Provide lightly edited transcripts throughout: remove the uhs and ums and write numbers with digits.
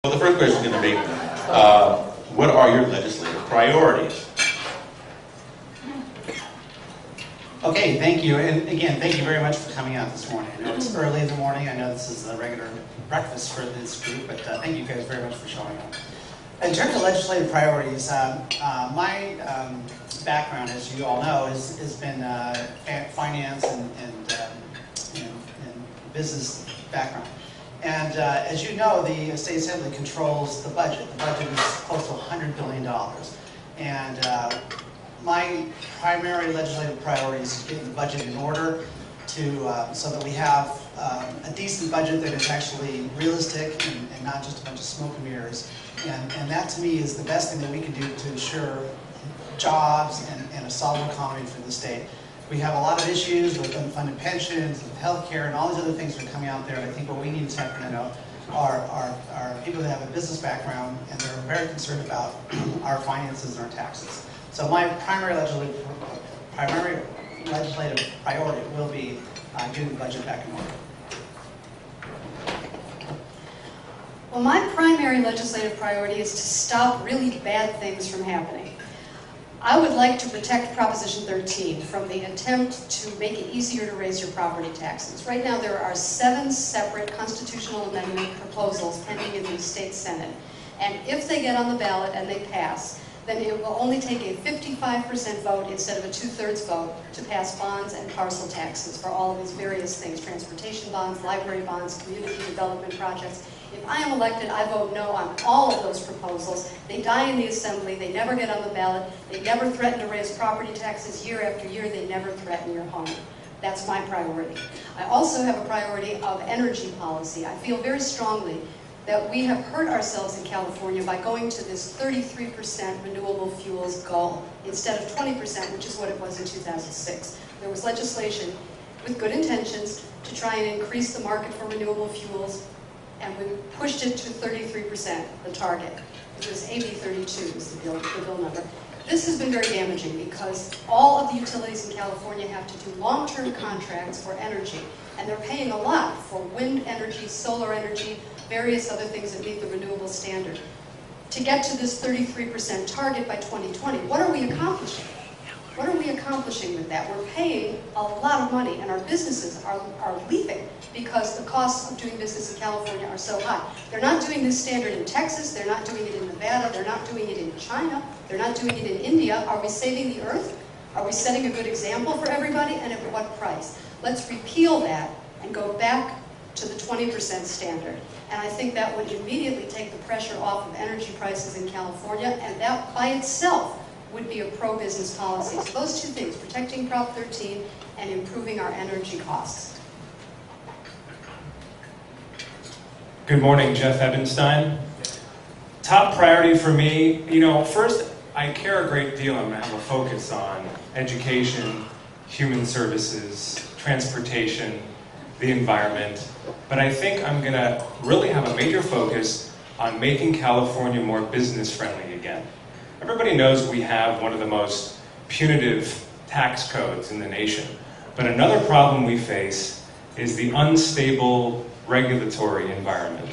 Well, the first question is going to be, what are your legislative priorities? Okay, thank you. And again, thank you very much for coming out this morning. I know it's early in the morning. I know this is a regular breakfast for this group, but thank you guys very much for showing up. In terms of legislative priorities, my background, as you all know, has been finance and business background. And as you know, the State Assembly controls the budget. The budget is close to $100 billion. And my primary legislative priority is to get the budget in order so that we have a decent budget that is actually realistic and not just a bunch of smoke and mirrors. And that, to me, is the best thing that we can do to ensure jobs and a solid economy for the state. We have a lot of issues with unfunded pensions, with health care, and all these other things that are coming out there. And I think what we need in Sacramento are people that have a business background, and they're very concerned about our finances and our taxes. So my primary legislative priority will be getting the budget back in order. Well, my primary legislative priority is to stop really bad things from happening. I would like to protect Proposition 13 from the attempt to make it easier to raise your property taxes. Right now there are 7 separate constitutional amendment proposals pending in the state Senate. And if they get on the ballot and they pass, then it will only take a 55% vote instead of a 2/3 vote to pass bonds and parcel taxes for all of these various things, transportation bonds, library bonds, community development projects. If I am elected, I vote no on all of those proposals. They die in the Assembly, they never get on the ballot, they never threaten to raise property taxes year after year, they never threaten your home. That's my priority. I also have a priority of energy policy. I feel very strongly that we have hurt ourselves in California by going to this 33% renewable fuels goal instead of 20%, which is what it was in 2006. There was legislation with good intentions to try and increase the market for renewable fuels, and we pushed it to 33%, the target. It was AB 32 is the bill number. This has been very damaging because all of the utilities in California have to do long-term contracts for energy, and they're paying a lot for wind energy, solar energy, various other things that meet the renewable standard. To get to this 33% target by 2020, what are we accomplishing? What are we accomplishing with that? We're paying a lot of money, and our businesses are leaping because the costs of doing business in California are so high. They're not doing this standard in Texas, they're not doing it in Nevada, they're not doing it in China, they're not doing it in India. Are we saving the earth? Are we setting a good example for everybody, and at what price? Let's repeal that and go back to the 20% standard. And I think that would immediately take the pressure off of energy prices in California, and that by itself would be a pro-business policy. So those two things, protecting Prop 13 and improving our energy costs. Good morning, Jeff Ebenstein. Top priority for me, first, I care a great deal and have a focus on education, human services, transportation, the environment, but I think I'm going to really have a major focus on making California more business-friendly again. Everybody knows we have one of the most punitive tax codes in the nation, but another problem we face is the unstable regulatory environment.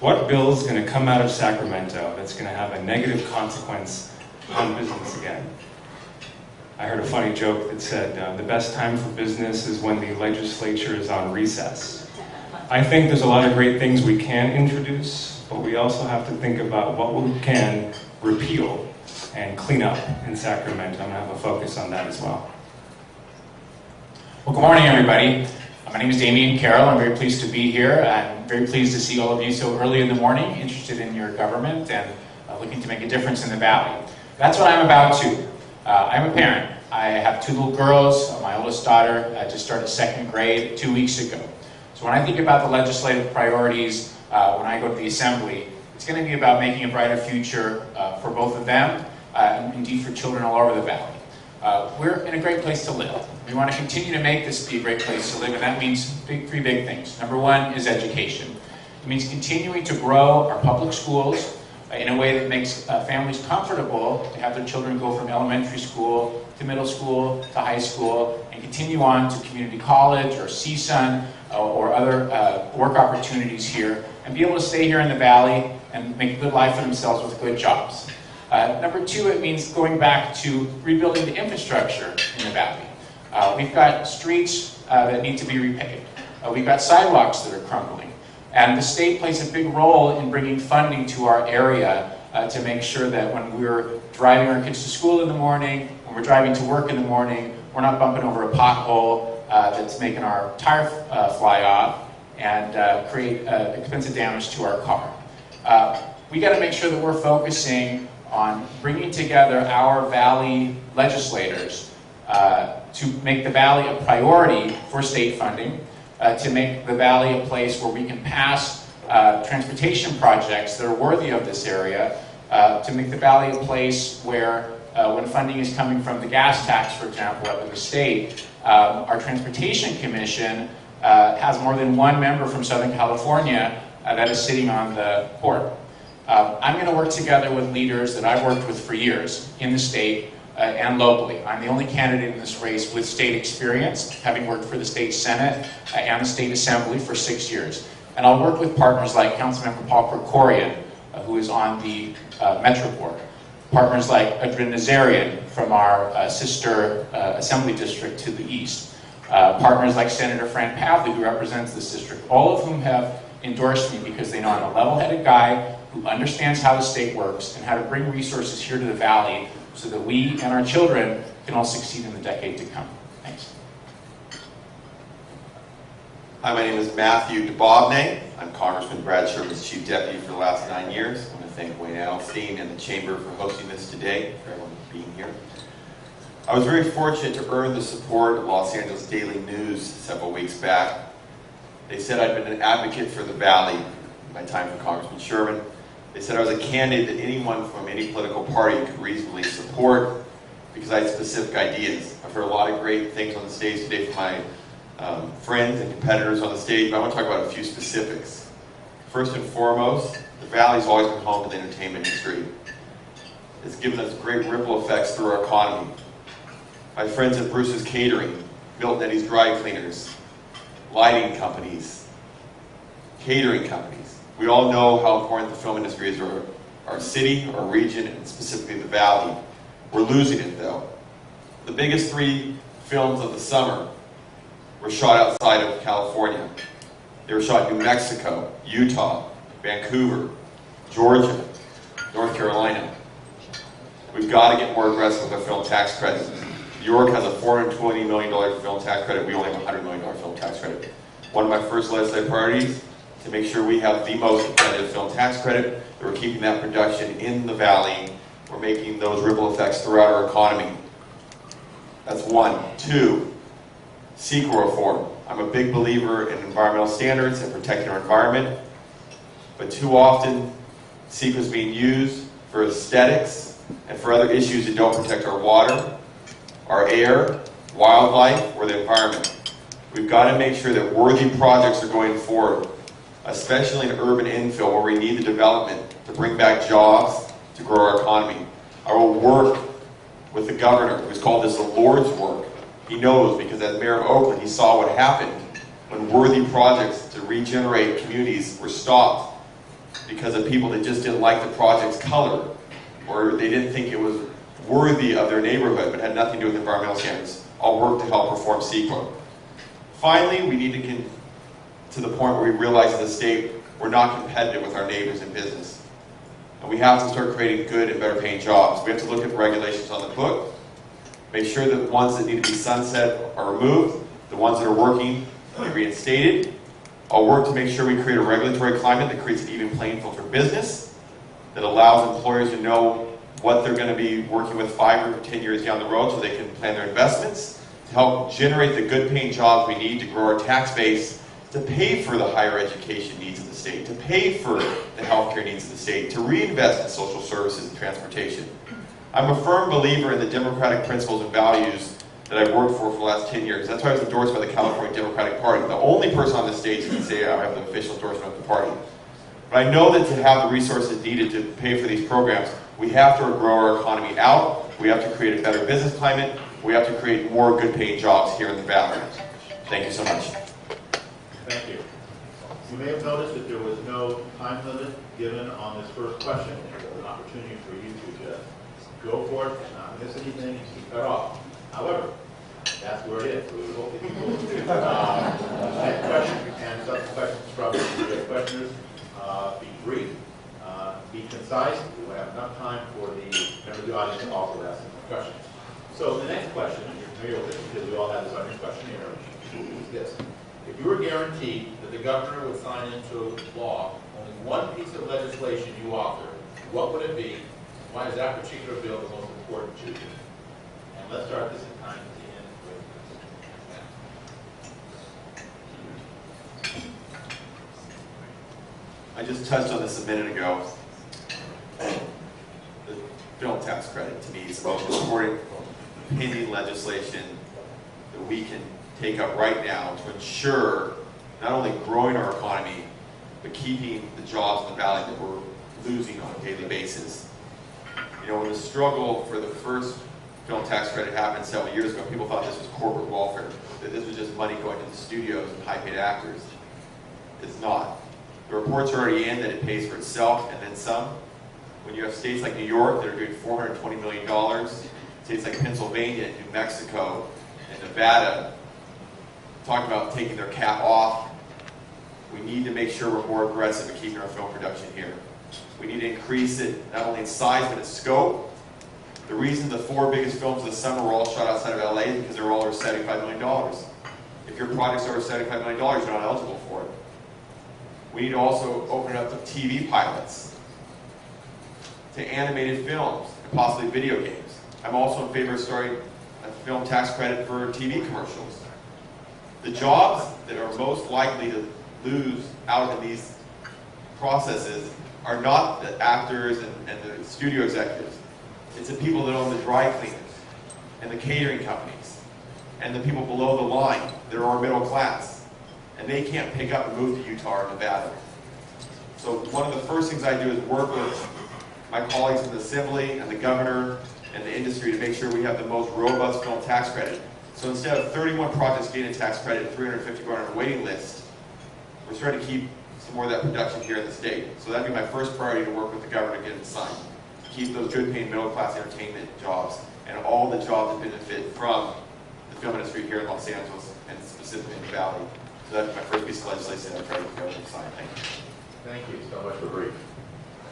What bill is going to come out of Sacramento that's going to have a negative consequence on business again? I heard a funny joke that said, the best time for business is when the legislature is on recess. I think there's a lot of great things we can introduce, but we also have to think about what we can repeal and clean up in Sacramento. I'm going to have a focus on that as well. Well, good morning, everybody. My name is Damian Carroll. I'm very pleased to be here. I'm very pleased to see all of you so early in the morning, interested in your government and looking to make a difference in the Valley. That's what I'm about too. I'm a parent. I have 2 little girls. My oldest daughter just started 2nd grade 2 weeks ago. So when I think about the legislative priorities when I go to the Assembly, it's going to be about making a brighter future for both of them and indeed for children all over the Valley. We're in a great place to live. We want to continue to make this be a great place to live, and that means 3 big things. Number 1 is education. It means continuing to grow our public schools in a way that makes families comfortable to have their children go from elementary school to middle school to high school and continue on to community college or CSUN or other work opportunities here and be able to stay here in the valley and make a good life for themselves with good jobs. Number two, it means going back to rebuilding the infrastructure in the valley. We've got streets that need to be repaved. We've got sidewalks that are crumbling. And the state plays a big role in bringing funding to our area to make sure that when we're driving our kids to school in the morning, when we're driving to work in the morning, we're not bumping over a pothole that's making our tire fly off and create expensive damage to our car. We got to make sure that we're focusing on bringing together our valley legislators to make the valley a priority for state funding, to make the valley a place where we can pass transportation projects that are worthy of this area, to make the valley a place where when funding is coming from the gas tax, for example, up in the state, our Transportation Commission has more than one member from Southern California that is sitting on the board. I'm going to work together with leaders that I've worked with for years in the state and locally. I'm the only candidate in this race with state experience, having worked for the state Senate and the state Assembly for 6 years. And I'll work with partners like Councilmember Paul Krikorian, who is on the Metro Board. Partners like Adrin Nazarian from our sister Assembly district to the east. Partners like Senator Fran Pavley, who represents this district, all of whom have endorsed me because they know I'm a level-headed guy who understands how the state works and how to bring resources here to the valley so that we and our children can all succeed in the decade to come. Thanks. Hi, my name is Matthew Dababneh. I'm Congressman Brad Sherman's Chief Deputy for the last 9 years. I want to thank Wayne Adelstein and the Chamber for hosting this today, for everyone being here. I was very fortunate to earn the support of Los Angeles Daily News several weeks back. They said I'd been an advocate for the Valley in my time for Congressman Sherman. They said I was a candidate that anyone from any political party could reasonably support because I had specific ideas. I've heard a lot of great things on the stage today from my friends and competitors on the stage, but I want to talk about a few specifics. First and foremost, the Valley's always been home to the entertainment industry. It's given us great ripple effects through our economy. My friends at Bruce's Catering, Milton Eddy's Dry Cleaners, lighting companies, catering companies. We all know how important the film industry is to our city, our region, and specifically the Valley. We're losing it, though. The biggest 3 films of the summer were shot outside of California. They were shot in New Mexico, Utah, Vancouver, Georgia, North Carolina. We've got to get more aggressive with our film tax credit. New York has a $420 million film tax credit. We only have a $100 million film tax credit. One of my first legislative priorities to make sure we have the most competitive film tax credit, that we're keeping that production in the Valley, we're making those ripple effects throughout our economy. That's 1. 2, CEQA reform. I'm a big believer in environmental standards and protecting our environment, but too often CEQA is being used for aesthetics and for other issues that don't protect our water, our air, wildlife, or the environment. We've got to make sure that worthy projects are going forward, especially in urban infill where we need the development to bring back jobs, to grow our economy. I will work with the governor, who's called this the Lord's work. He knows because as mayor of Oakland, he saw what happened when worthy projects to regenerate communities were stopped because of people that just didn't like the project's color, or they didn't think it was worthy of their neighborhood, but had nothing to do with environmental standards. I'll work to help reform CEQA. Finally, we need to get to the point where we realize as a state we're not competitive with our neighbors in business. And we have to start creating good and better paying jobs. We have to look at the regulations on the book, make sure that the ones that need to be sunset are removed, the ones that are working are reinstated. I'll work to make sure we create a regulatory climate that creates an even playing field for business, that allows employers to know what they're going to be working with 5 or 10 years down the road so they can plan their investments, to help generate the good paying jobs we need to grow our tax base, to pay for the higher education needs of the state, to pay for the healthcare needs of the state, to reinvest in social services and transportation. I'm a firm believer in the democratic principles and values that I've worked for the last 10 years. That's why I was endorsed by the California Democratic Party. The only person on this stage who can say I have the official endorsement of the party. But I know that to have the resources needed to pay for these programs, we have to grow our economy out, we have to create a better business climate, we have to create more good paying jobs here in the Valley. Thank you so much. Thank you. You may have noticed that there was no time limit given on this first question. It was an opportunity for you to just go for it and not miss anything and be cut off. However, that's where it is. So we hope that you will next question and subsequent questions from the questioners be brief, be concise. We will have enough time for the members of the audience to also ask some questions. So the next question, you're familiar with it because we all have this on your questionnaire, is this. If you were guaranteed that the governor would sign into law only one piece of legislation you author, what would it be? Why is that particular bill the most important to you? And let's start this in time to end with I just touched on this a minute ago. The film tax credit, to me, is the most important pending legislation that we can take up right now to ensure not only growing our economy, but keeping the jobs in the valley that we're losing on a daily basis. You know, when the struggle for the first film tax credit happened several years ago, people thought this was corporate welfare, that this was just money going to the studios and high-paid actors. It's not. The reports are already in that it pays for itself and then some. When you have states like New York that are doing $420 million, states like Pennsylvania and New Mexico and Nevada talking about taking their cap off, we need to make sure we're more aggressive in keeping our film production here. We need to increase it not only in size but in scope. The reason the 4 biggest films of the summer were all shot outside of LA is because they were all over $75 million. If your project's over $75 million, you're not eligible for it. We need to also open it up to TV pilots, to animated films, and possibly video games. I'm also in favor of starting a film tax credit for TV commercials. The jobs that are most likely to lose out in these processes are not the actors and the studio executives. It's the people that own the dry cleaners and the catering companies and the people below the line that are our middle class. And they can't pick up and move to Utah or Nevada. So one of the first things I do is work with my colleagues in the Assembly and the governor and the industry to make sure we have the most robust film tax credit. So instead of 31 projects getting a tax credit and 350 going on a waiting list, we're starting to keep some more of that production here in the state. So that'd be my first priority to work with the governor to get it signed. To keep those good paying middle class entertainment jobs and all the jobs that benefit from the film industry here in Los Angeles and specifically in the Valley. So that's my first piece of legislation I'm trying to go and sign. Thank you. Thank you so much for brief.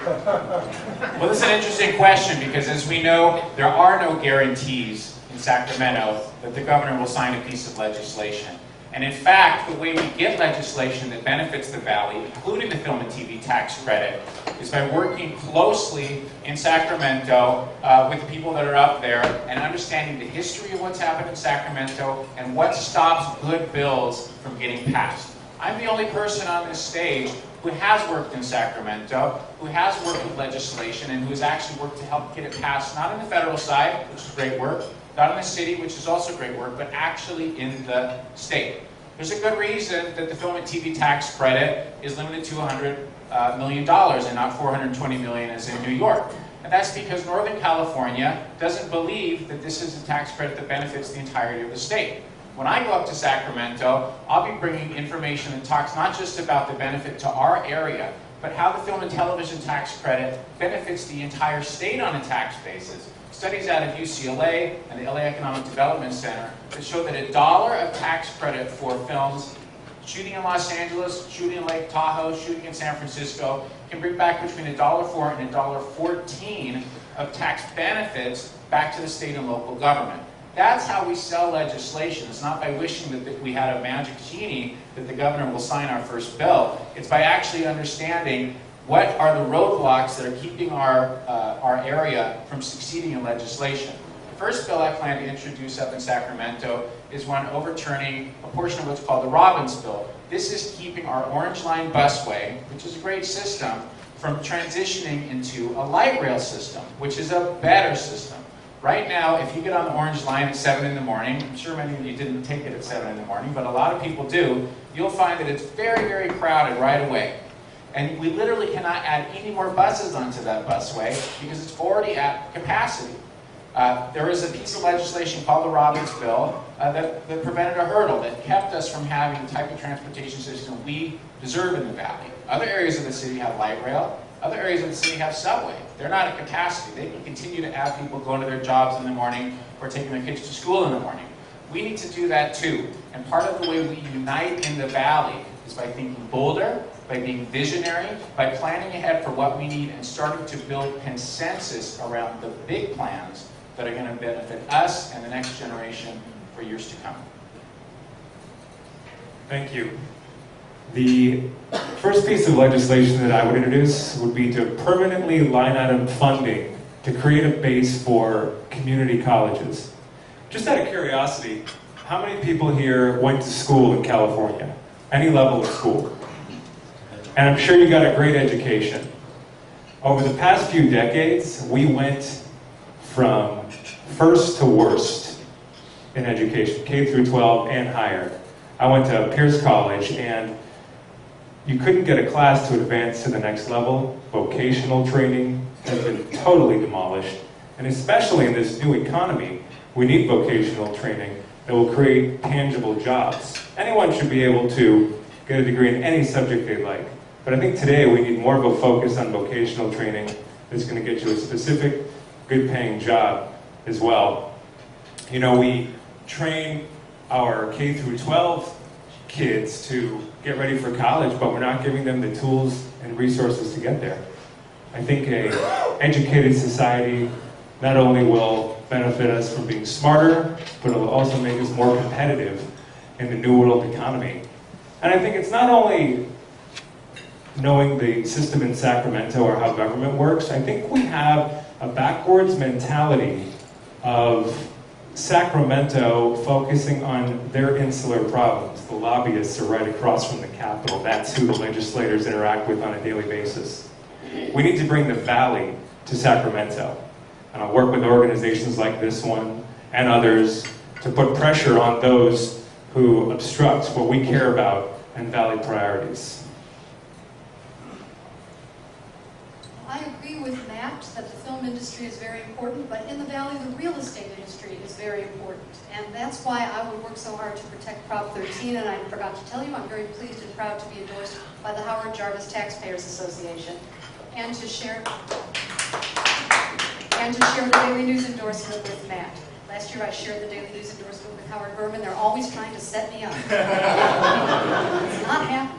Well, this is an interesting question because, as we know, there are no guarantees in Sacramento that the governor will sign a piece of legislation. And in fact, the way we get legislation that benefits the Valley, including the film and TV tax credit, is by working closely in Sacramento with the people that are up there and understanding the history of what's happened in Sacramento and what stops good bills from getting passed. I'm the only person on this stage who has worked in Sacramento, who has worked with legislation, and who has actually worked to help get it passed, not on the federal side, which is great work, not in the city, which is also great work, but actually in the state. There's a good reason that the film and TV tax credit is limited to $100 million and not $420 million as in New York. And that's because Northern California doesn't believe that this is a tax credit that benefits the entirety of the state. When I go up to Sacramento, I'll be bringing information that talks not just about the benefit to our area, but how the film and television tax credit benefits the entire state on a tax basis. Studies out of UCLA and the LA Economic Development Center that show that $1 of tax credit for films shooting in Los Angeles, shooting in Lake Tahoe, shooting in San Francisco can bring back between $1.04 and $1.14 of tax benefits back to the state and local government. That's how we sell legislation. It's not by wishing that we had a magic genie that the governor will sign our first bill. It's by actually understanding what are the roadblocks that are keeping our area from succeeding in legislation. The first bill I plan to introduce up in Sacramento is one overturning a portion of what's called the Robbins Bill. This is keeping our Orange Line busway, which is a great system, from transitioning into a light rail system, which is a better system. Right now, if you get on the Orange Line at 7 in the morning, I'm sure many of you didn't take it at 7 in the morning, but a lot of people do, you'll find that it's very, very crowded right away. And we literally cannot add any more buses onto that busway because it's already at capacity. There was a piece of legislation called the Robbins Bill that prevented a hurdle that kept us from having the type of transportation system we deserve in the valley. Other areas of the city have light rail. Other areas of the city have subway. They're not at capacity. They can continue to have people going to their jobs in the morning or taking their kids to school in the morning. We need to do that too. And part of the way we unite in the valley is by thinking bolder, by being visionary, by planning ahead for what we need and starting to build consensus around the big plans that are going to benefit us and the next generation for years to come. Thank you. The first piece of legislation that I would introduce would be to permanently line item funding to create a base for community colleges. Just out of curiosity, how many people here went to school in California? Any level of school? And I'm sure you got a great education. Over the past few decades, we went from first to worst in education, K through 12 and higher. I went to Pierce College, and you couldn't get a class to advance to the next level. Vocational training has been totally demolished. And especially in this new economy, we need vocational training that will create tangible jobs. Anyone should be able to get a degree in any subject they like. But I think today we need more of a focus on vocational training that's going to get you a specific, good-paying job as well. You know, we train our K through 12 kids to get ready for college, but we're not giving them the tools and resources to get there. I think an educated society not only will benefit us from being smarter, but it'll also make us more competitive in the new world economy. And I think it's not only knowing the system in Sacramento or how government works. I think we have a backwards mentality of Sacramento focusing on their insular problems. The lobbyists are right across from the Capitol. That's who the legislators interact with on a daily basis. We need to bring the valley to Sacramento. And I'll work with organizations like this one and others to put pressure on those who obstruct what we care about and valley priorities. I agree with Matt that the film industry is very important, but in the Valley, the real estate industry is very important. And that's why I would work so hard to protect Prop 13, and I forgot to tell you, I'm very pleased and proud to be endorsed by the Howard Jarvis Taxpayers Association, and to share the Daily News endorsement with Matt. Last year I shared the Daily News endorsement with Howard Berman. They're always trying to set me up. It's not happening.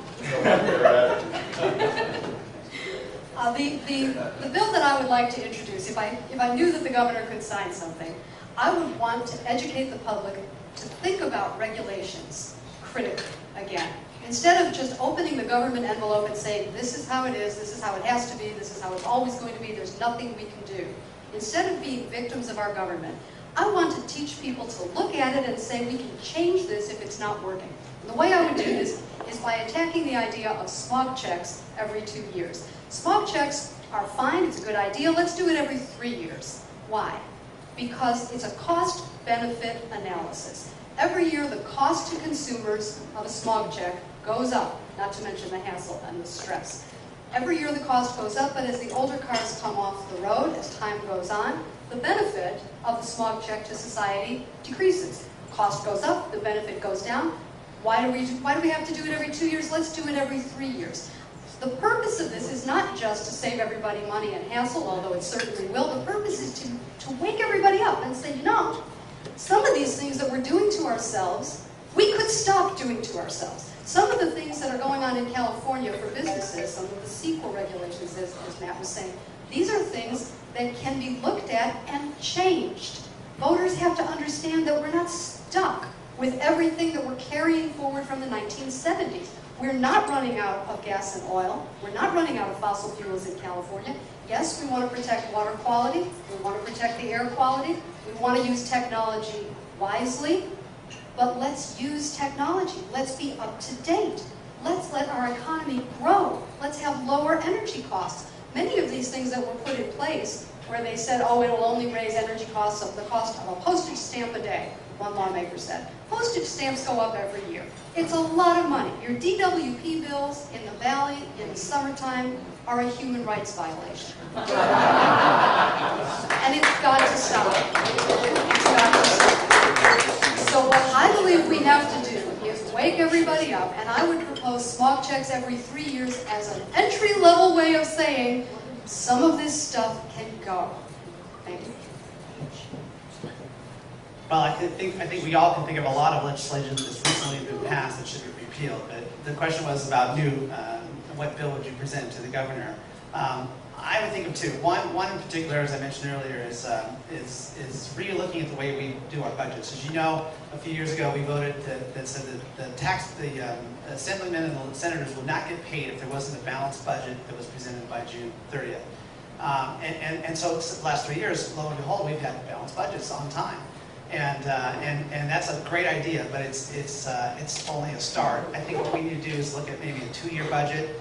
The bill that I would like to introduce, if I knew that the governor could sign something, I would want to educate the public to think about regulations critically again. Instead of just opening the government envelope and saying, this is how it is, this is how it has to be, this is how it's always going to be, there's nothing we can do. Instead of being victims of our government, I want to teach people to look at it and say we can change this if it's not working. And the way I would do this is by attacking the idea of smog checks every 2 years. Smog checks are fine, it's a good idea, let's do it every 3 years. Why? Because it's a cost-benefit analysis. Every year the cost to consumers of a smog check goes up, not to mention the hassle and the stress. Every year the cost goes up, but as the older cars come off the road, as time goes on, the benefit of the smog check to society decreases. Cost goes up, the benefit goes down. Why do we have to do it every 2 years? Let's do it every 3 years. The purpose of this is not just to save everybody money and hassle, although it certainly will. The purpose is to wake everybody up and say, you know, some of these things that we're doing to ourselves, we could stop doing to ourselves. Some of the things that are going on in California for businesses, some of the CEQA regulations, as Matt was saying, these are things that can be looked at and changed. Voters have to understand that we're not stuck with everything that we're carrying forward from the 1970s. We're not running out of gas and oil. We're not running out of fossil fuels in California. Yes, we want to protect water quality. We want to protect the air quality. We want to use technology wisely. But let's use technology. Let's be up to date. Let's let our economy grow. Let's have lower energy costs. Many of these things that were put in place where they said, oh, it will only raise energy costs of the cost of a postage stamp a day, one lawmaker said. Postage stamps go up every year. It's a lot of money. Your DWP bills in the valley in the summertime are a human rights violation. And it's got to stop. It's got to stop. So what I believe we have to do is wake everybody up, and I would propose smog checks every 3 years as an entry-level way of saying some of this stuff can go. Thank you. Well, I think we all can think of a lot of legislation that's recently been passed that should be repealed. But the question was about what bill would you present to the governor? I would think of two. One in particular, as I mentioned earlier, is re-looking at the way we do our budgets. As you know, a few years ago we voted that said that the assemblymen and the senators would not get paid if there wasn't a balanced budget that was presented by June 30th. And so the last 3 years, lo and behold, we've had balanced budgets on time. And that's a great idea, but it's only a start. I think what we need to do is look at maybe a 2-year budget,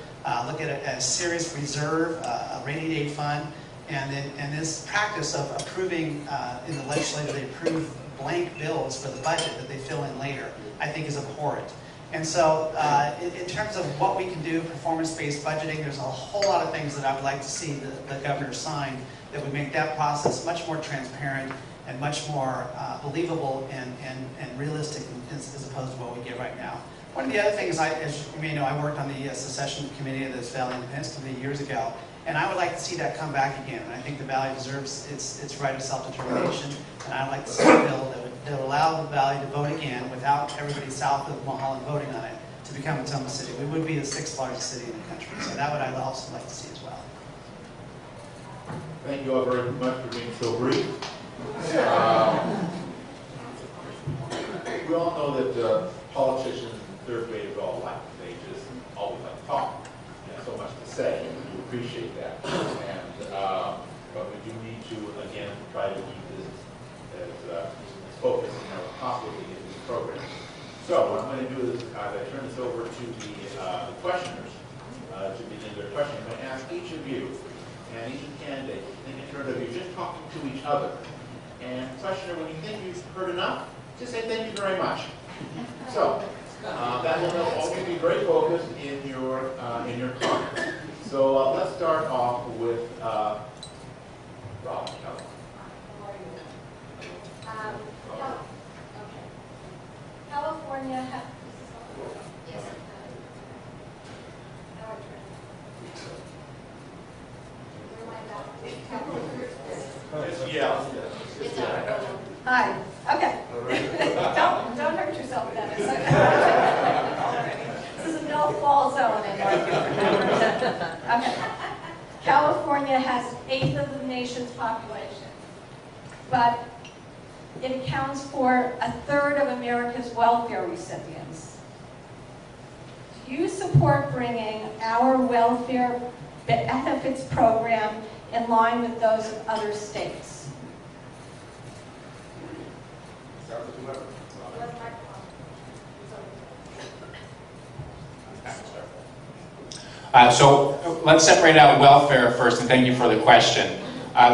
look at a serious reserve, a rainy day fund, and this practice of approving in the legislature, they approve blank bills for the budget that they fill in later, I think is abhorrent. And so in terms of what we can do, performance-based budgeting, there's a whole lot of things that I would like to see the governor sign that would make that process much more transparent and much more believable and realistic as opposed to what we get right now. One of the other things, as you may know, I worked on the secession committee of this Valley Independence Committee years ago, and I would like to see that come back again. And I think the Valley deserves its right of self-determination, and I'd like to see a bill that would allow the Valley to vote again without everybody south of Mulholland voting on it to become its own city. We would be the 6th largest city in the country, so that would I'd also like to see as well. Thank you all very much for being so brief. We all know that politicians and third graders all like, they just always like to talk. They have so much to say, and we appreciate that. But we do need to, again, try to keep this as focused as possible to get this program. So what I'm going to do is I turn this over to the questioners to begin their questioning. I'm going to ask each of you and each of the candidates, think in terms of you just talking to each other. And questioner, when you think you've heard enough, just say thank you very much. So that will help all of you be very focused in your comments. So let's start off with Rob. California has... Yeah. Hi. Okay. Don't hurt yourself, Dennis. This is a no-fall zone in Northridge. Okay. California has 1/8 of the nation's population, but it accounts for 1/3 of America's welfare recipients. Do you support bringing our welfare benefits program in line with those of other states? So let's separate out welfare first, and thank you for the question.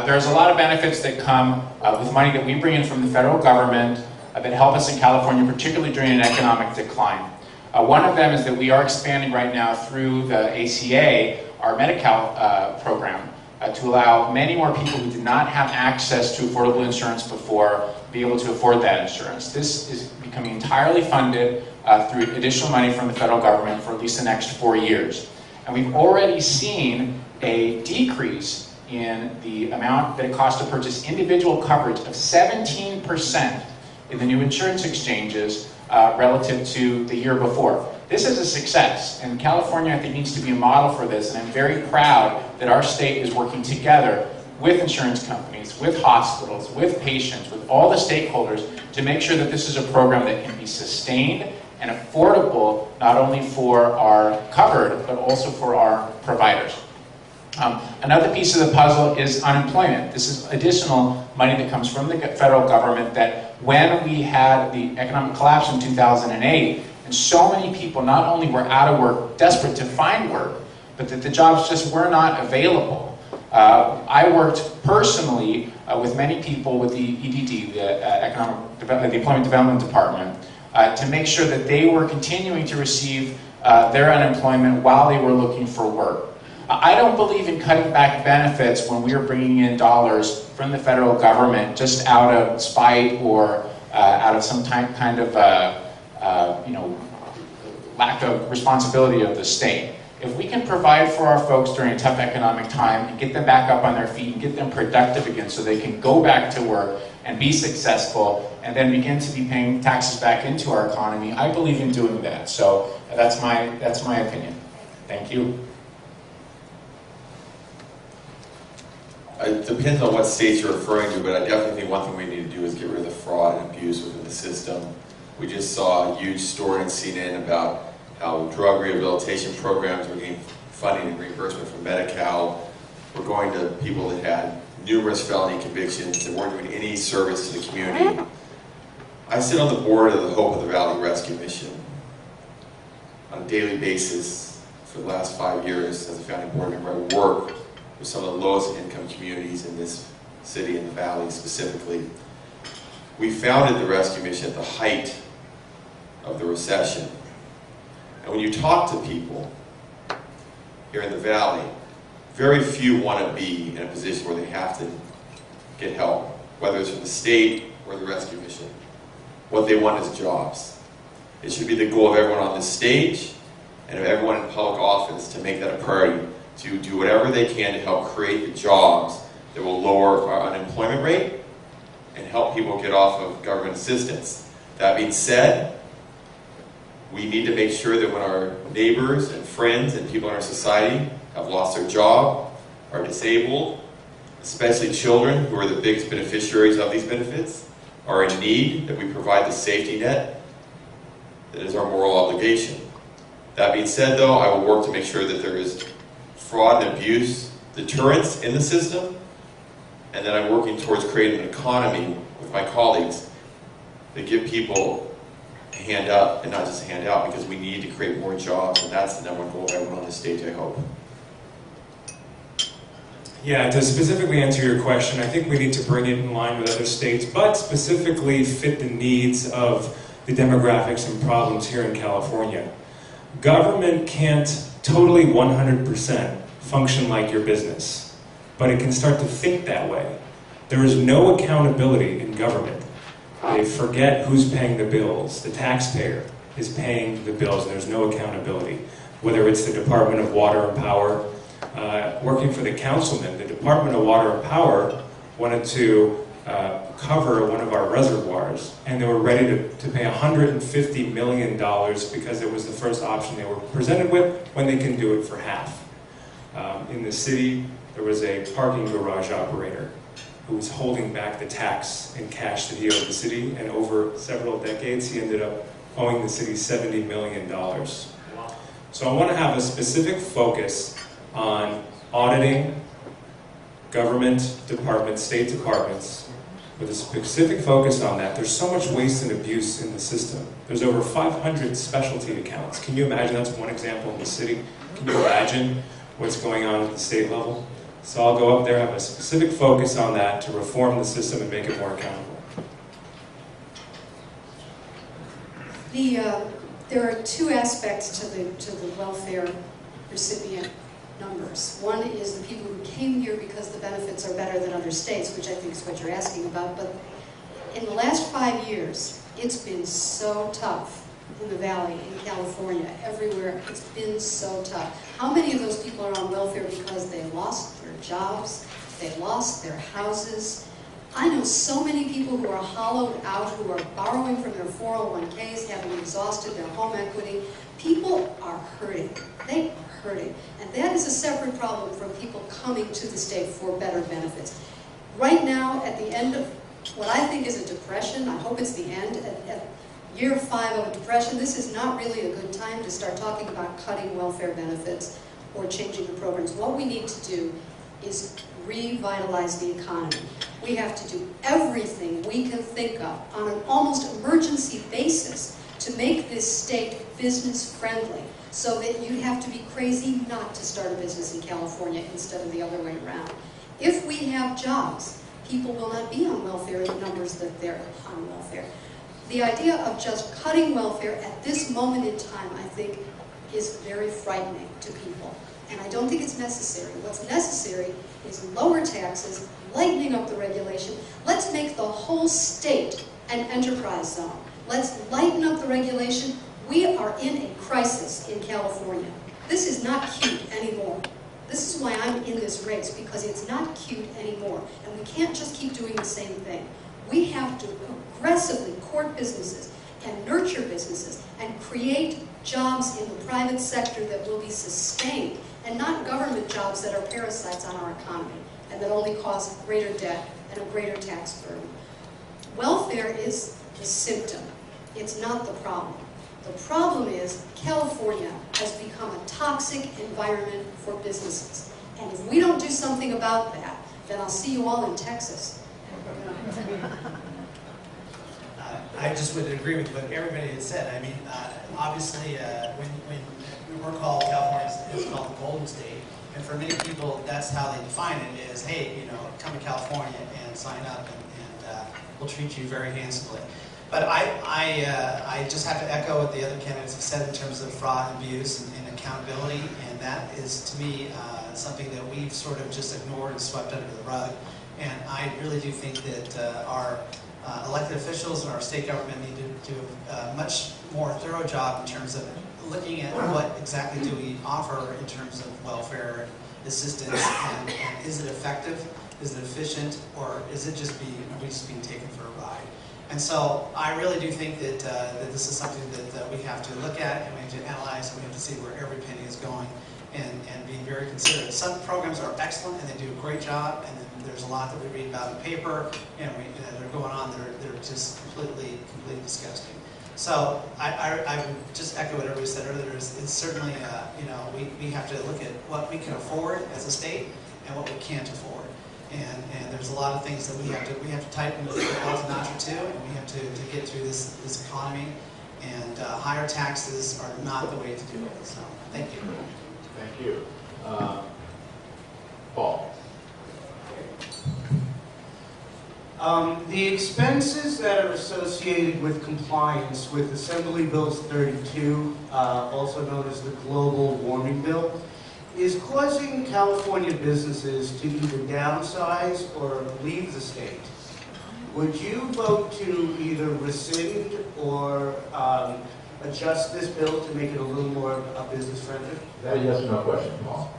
There's a lot of benefits that come with money that we bring in from the federal government that help us in California, particularly during an economic decline. One of them is that we are expanding right now through the ACA, our Medi-Cal program, to allow many more people who did not have access to affordable insurance before be able to afford that insurance. This is becoming entirely funded through additional money from the federal government for at least the next 4 years. And we've already seen a decrease in the amount that it costs to purchase individual coverage of 17% in the new insurance exchanges relative to the year before. This is a success, and California, I think, needs to be a model for this, and I'm very proud that our state is working together with insurance companies, with hospitals, with patients, with all the stakeholders to make sure that this is a program that can be sustained and affordable not only for our covered, but also for our providers. Another piece of the puzzle is unemployment. This is additional money that comes from the federal government that when we had the economic collapse in 2008, and so many people not only were out of work, desperate to find work, but that the jobs just were not available. I worked personally with many people with the EDD, the Employment Development Department, to make sure that they were continuing to receive their unemployment while they were looking for work. I don't believe in cutting back benefits when we are bringing in dollars from the federal government just out of spite or out of some kind of lack of responsibility of the state. If we can provide for our folks during a tough economic time and get them back up on their feet and get them productive again so they can go back to work and be successful and then begin to be paying taxes back into our economy, I believe in doing that. So that's my opinion. Thank you. It depends on what states you're referring to, but I definitely think one thing we need to do is get rid of the fraud and abuse within the system. We just saw a huge story in CNN about how drug rehabilitation programs were getting funding and reimbursement from Medi-Cal. We're going to people that had numerous felony convictions that weren't doing any service to the community. I sit on the board of the Hope of the Valley Rescue Mission on a daily basis for the last 5 years as a founding board member. I work with some of the lowest income communities in this city and the valley specifically. We founded the rescue mission at the height of the recession. And when you talk to people here in the valley, very few want to be in a position where they have to get help, whether it's from the state or the rescue mission. What they want is jobs. It should be the goal of everyone on this stage and of everyone in public office to make that a priority, to do whatever they can to help create the jobs that will lower our unemployment rate and help people get off of government assistance. That being said, we need to make sure that when our neighbors and friends and people in our society have lost their job, are disabled, especially children who are the biggest beneficiaries of these benefits, are in need, that we provide the safety net that is our moral obligation. That being said, though, I will work to make sure that there is fraud and abuse deterrence in the system, and that I'm working towards creating an economy with my colleagues that give people a hand up and not just a hand out, because we need to create more jobs, and that's the number one goal of everyone on this stage, I hope. Yeah, to specifically answer your question, I think we need to bring it in line with other states, but specifically fit the needs of the demographics and problems here in California. Government can't totally 100% function like your business, but it can start to think that way. There is no accountability in government. They forget who's paying the bills. The taxpayer is paying the bills, and there's no accountability. Whether it's the Department of Water and Power, working for the councilman, the Department of Water and Power wanted to cover one of our reservoirs, and they were ready to pay $150 million because it was the first option they were presented with, when they can do it for half. In the city, there was a parking garage operator who was holding back the tax in cash that he owed the city, and over several decades he ended up owing the city $70 million. So I want to have a specific focus on auditing government departments, state departments, with a specific focus on that. There's so much waste and abuse in the system. There's over 500 specialty accounts. Can you imagine? That's one example in the city. Can you imagine what's going on at the state level? So I'll go up there, have a specific focus on that to reform the system and make it more accountable. There are two aspects to the welfare recipient numbers. One is the people who came here because the benefits are better than other states, which I think is what you're asking about. But in the last 5 years, it's been so tough in the Valley, in California, everywhere. It's been so tough. How many of those people are on welfare because they lost their jobs, they lost their houses? I know so many people who are hollowed out, who are borrowing from their 401ks, having exhausted their home equity. People are hurting. They are hurting. And that is a separate problem from people coming to the state for better benefits. Right now, at the end of what I think is a depression, I hope it's the end, at year 5 of a depression, this is not really a good time to start talking about cutting welfare benefits or changing the programs. What we need to do is revitalize the economy. We have to do everything we can think of on an almost emergency basis to make this state business friendly, so that you'd have to be crazy not to start a business in California instead of the other way around. If we have jobs, people will not be on welfare in the numbers that they're on welfare. The idea of just cutting welfare at this moment in time, I think, is very frightening to people. And I don't think it's necessary. What's necessary is lower taxes, lightening up the regulation. Let's make the whole state an enterprise zone. Let's lighten up the regulation. We are in a crisis in California. This is not cute anymore. This is why I'm in this race, because it's not cute anymore. And we can't just keep doing the same thing. We have to aggressively court businesses and nurture businesses and create jobs in the private sector that will be sustained, and not government jobs that are parasites on our economy and that only cause greater debt and a greater tax burden. Welfare is the symptom. It's not the problem. The problem is California has become a toxic environment for businesses. And if we don't do something about that, then I'll see you all in Texas. I just would agree with what everybody has said. I mean, obviously, when we're called, California is called the Golden State, and for many people, that's how they define it, is, hey, come to California and sign up, and we'll treat you very handsomely. But I just have to echo what the other candidates have said in terms of fraud and abuse and accountability, and that is, to me, something that we've sort of just ignored and swept under the rug. And I really do think that our elected officials and our state government need to do a much more thorough job in terms of looking at what exactly do we offer in terms of welfare assistance, and is it effective, is it efficient, or is it just are we just being taken for a ride? And so I really do think that, that this is something that we have to look at, and we have to analyze, and we have to see where every penny is going, and be very considerate. Some programs are excellent and they do a great job, and then there's a lot that we read about in the paper, and they're going on, they're just completely disgusting. So I would just echo what everybody said earlier. It's certainly, we have to look at what we can afford as a state and what we can't afford. And there's a lot of things that we have to tighten the belt a notch or two, and we have to get through this economy. And higher taxes are not the way to do it. So thank you. Thank you. Paul. The expenses that are associated with compliance with Assembly Bill 32, also known as the Global Warming Bill, is causing California businesses to either downsize or leave the state. Would you vote to either rescind or adjust this bill to make it a little more business friendly? Is that a yes or no question, Paul?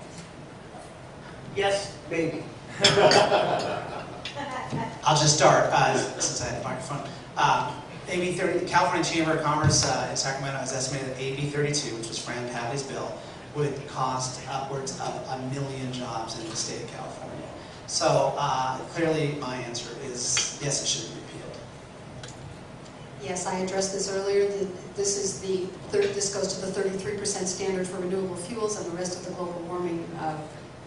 Yes, maybe. I'll just start, since I had the microphone. AB 30, the California Chamber of Commerce in Sacramento has estimated that AB 32, which was Fran Pavley's bill, would cost upwards of 1 million jobs in the state of California. So clearly my answer is yes, it should be repealed. Yes, I addressed this earlier. This goes to the 33% standard for renewable fuels and the rest of the global warming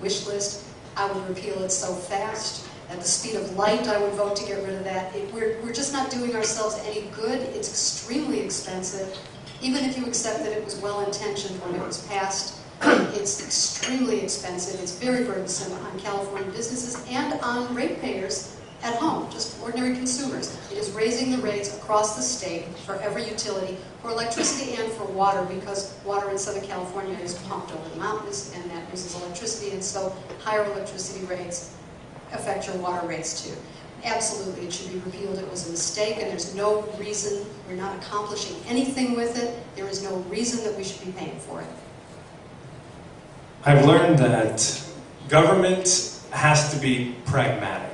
wish list. I would repeal it so fast. At the speed of light, I would vote to get rid of that. We're just not doing ourselves any good. It's extremely expensive. Even if you accept that it was well-intentioned when it was passed, it's extremely expensive. It's very burdensome on California businesses and on ratepayers at home, just ordinary consumers. It is raising the rates across the state for every utility, for electricity and for water, because water in Southern California is pumped over the mountains, and that uses electricity, and so higher electricity rates affect your water rates too. Absolutely, it should be repealed. It was a mistake, and there's no reason, we're not accomplishing anything with it. There is no reason that we should be paying for it. I've learned that government has to be pragmatic.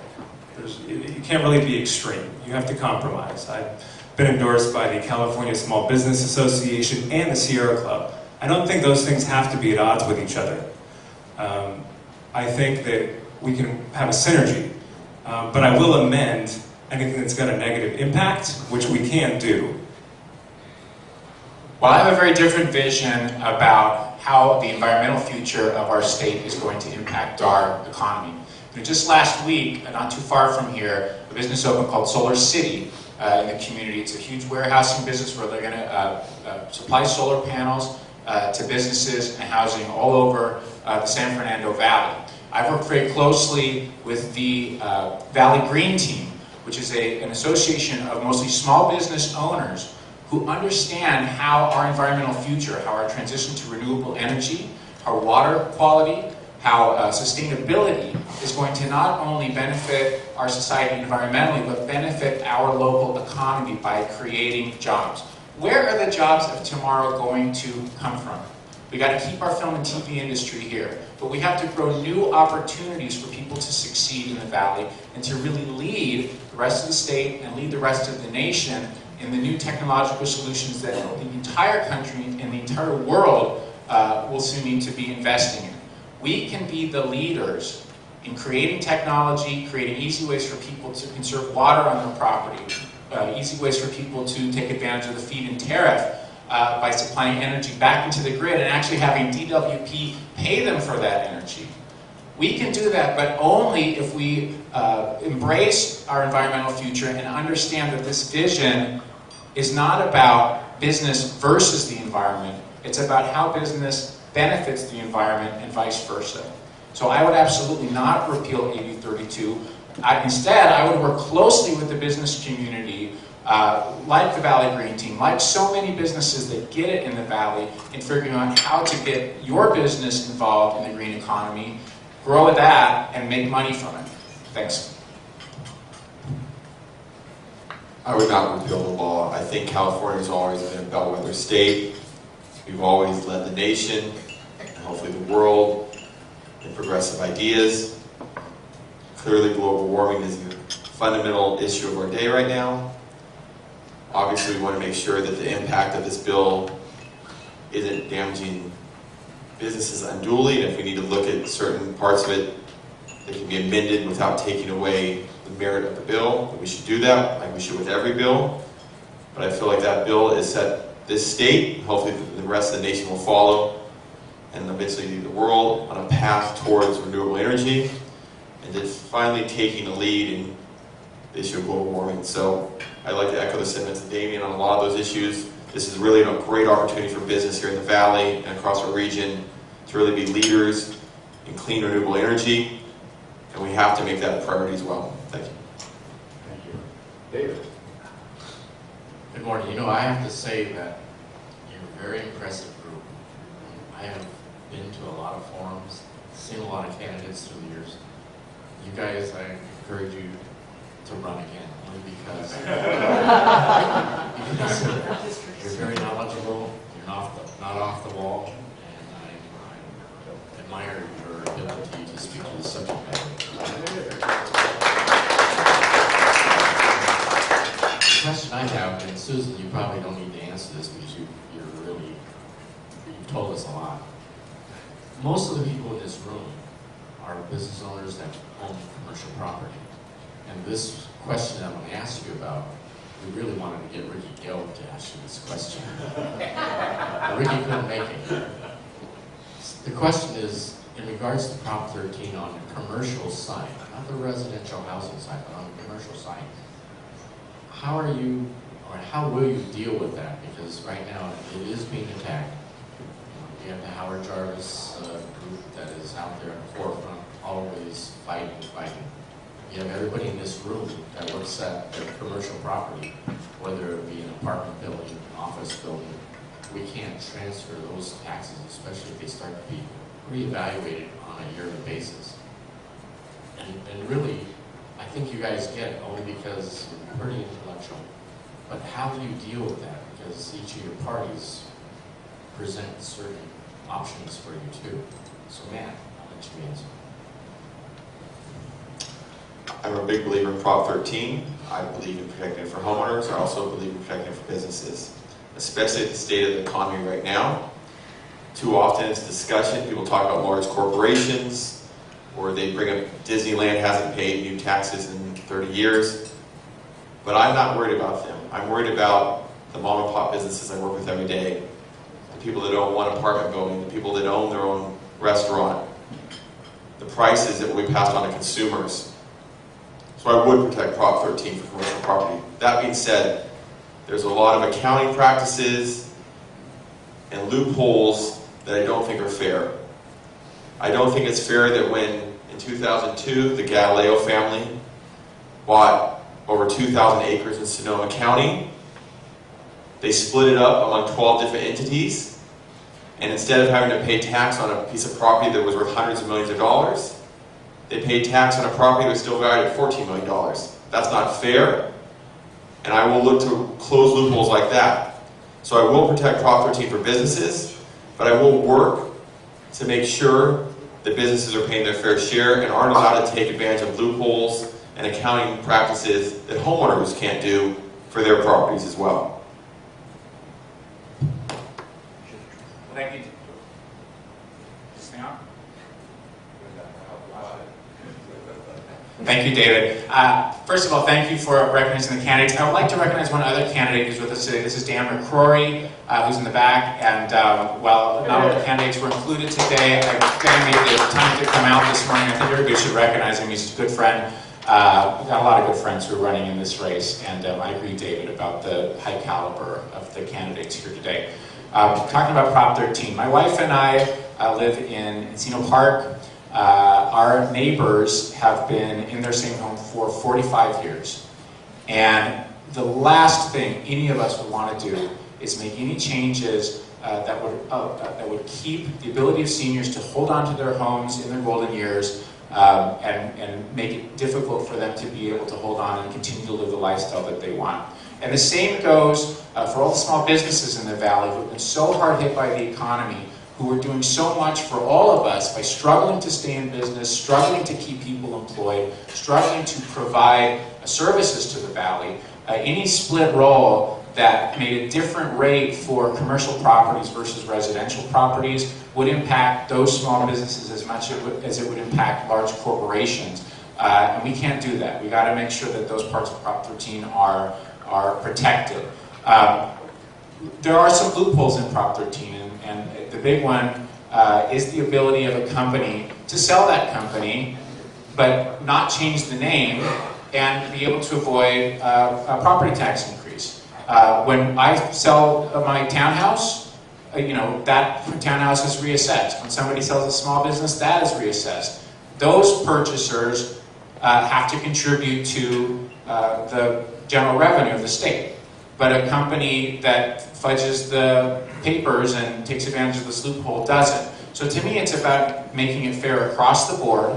You can't really be extreme. You have to compromise. I've been endorsed by the California Small Business Association and the Sierra Club. I don't think those things have to be at odds with each other. I think that we can have a synergy, but I will amend anything that's got a negative impact, which we can do. Well, I have a very different vision about how the environmental future of our state is going to impact our economy. Just last week, not too far from here, a business opened called Solar City in the community. It's a huge warehousing business where they're going to supply solar panels to businesses and housing all over the San Fernando Valley. I've worked very closely with the Valley Green Team, which is an association of mostly small business owners who understand how our environmental future, how our transition to renewable energy, how how water quality, how sustainability is going to not only benefit our society environmentally, but benefit our local economy by creating jobs. Where are the jobs of tomorrow going to come from? We got to keep our film and TV industry here, but we have to grow new opportunities for people to succeed in the Valley and to really lead the rest of the state and lead the rest of the nation in the new technological solutions that the entire country and the entire world will soon need to be investing in. We can be the leaders in creating technology, creating easy ways for people to conserve water on their property, easy ways for people to take advantage of the feed-in tariff, by supplying energy back into the grid and actually having DWP pay them for that energy. We can do that, but only if we embrace our environmental future and understand that this vision is not about business versus the environment. It's about how business benefits the environment and vice versa. So I would absolutely not repeal AB 32. Instead, I would work closely with the business community, like the Valley Green Team, like so many businesses that get it in the Valley, in figuring out how to get your business involved in the green economy, grow that, and make money from it. Thanks. I would not repeal the law. I think California's always been a bellwether state. We've always led the nation, and hopefully the world, in progressive ideas. Clearly, global warming is a fundamental issue of our day right now. Obviously, we want to make sure that the impact of this bill isn't damaging businesses unduly, and if we need to look at certain parts of it that can be amended without taking away the merit of the bill, then we should do that, like we should with every bill. But I feel like that bill is set this state, hopefully the rest of the nation will follow, and eventually the world on a path towards renewable energy, and just finally taking the lead in the issue of global warming. So I'd like to echo the sentiments of Damian on a lot of those issues. This is really a great opportunity for business here in the Valley and across our region to really be leaders in clean renewable energy, and we have to make that a priority as well. Thank you. Thank you. David? Good morning. You know, I have to say that you're a very impressive group. I have been to a lot of forums, seen a lot of candidates through the years. You guys, I encourage you to run again, only because you're very knowledgeable, you're not off the wall, and I admire your ability to speak to the subject matter. The question I have, and Susan, you probably don't need to answer this because you've told us a lot. Most of the people in this room are business owners that own commercial property. And this question I'm going to ask you about, we really wanted to get Ricky Gelb to ask you this question. But Ricky couldn't make it. The question is, in regards to Prop 13 on the commercial side, not the residential housing side, but on the commercial side, how are you, or how will you deal with that? Because right now it is being attacked. You have the Howard Jarvis group that is out there in the forefront, always fighting. You have everybody in this room that looks at their commercial property, whether it be an apartment building, an office building. We can't transfer those taxes, especially if they start to be reevaluated on a yearly basis. And really, I think you guys get it only because you're pretty intellectual. But how do you deal with that? Because each of your parties present certain options for you too. So Matt, I'll let you answer. I'm a big believer in Prop 13. I believe in protecting it for homeowners. I also believe in protecting it for businesses, especially at the state of the economy right now. Too often it's discussion. People talk about large corporations, or they bring up Disneyland hasn't paid new taxes in 30 years. But I'm not worried about them. I'm worried about the mom and pop businesses I work with every day, the people that own one apartment building, the people that own their own restaurant, the prices that will be passed on to consumers. So I would protect Prop 13 for commercial property. That being said, there's a lot of accounting practices and loopholes that I don't think are fair. I don't think it's fair that when, in 2002, the Galileo family bought over 2,000 acres in Sonoma County, they split it up among 12 different entities, And instead of having to pay tax on a piece of property that was worth hundreds of millions of dollars, they paid tax on a property that was still valued at $14 million. That's not fair, and I will look to close loopholes like that. So I will protect Prop 13 for businesses, but I will work to make sure that businesses are paying their fair share and aren't allowed to take advantage of loopholes and accounting practices that homeowners can't do for their properties as well. Thank you. Is this on? Thank you, David. First of all, thank you for recognizing the candidates. I would like to recognize one other candidate who's with us today. This is Dan McCrory, who's in the back. And while not all the candidates were included today, I made the time to come out this morning. I think everybody should recognize him. He's a good friend. We've got a lot of good friends who are running in this race. And I agree, David, about the high caliber of the candidates here today. Talking about Prop 13, my wife and I live in Encino Park. Our neighbors have been in their same home for 45 years. And the last thing any of us would want to do is make any changes that would keep the ability of seniors to hold on to their homes in their golden years and make it difficult for them to be able to hold on and continue to live the lifestyle that they want. And the same goes for all the small businesses in the Valley who have been so hard hit by the economy, who are doing so much for all of us by struggling to stay in business, struggling to keep people employed, struggling to provide services to the Valley. Any split roll that made a different rate for commercial properties versus residential properties would impact those small businesses as much as it would impact large corporations. And we can't do that. We've got to make sure that those parts of Prop 13 are protected. There are some loopholes in Prop 13, and the big one is the ability of a company to sell that company, but not change the name and be able to avoid a property tax increase. When I sell my townhouse, that townhouse is reassessed. When somebody sells a small business, that is reassessed. Those purchasers have to contribute to the general revenue of the state. But a company that fudges the papers and takes advantage of this loophole doesn't. So to me, it's about making it fair across the board,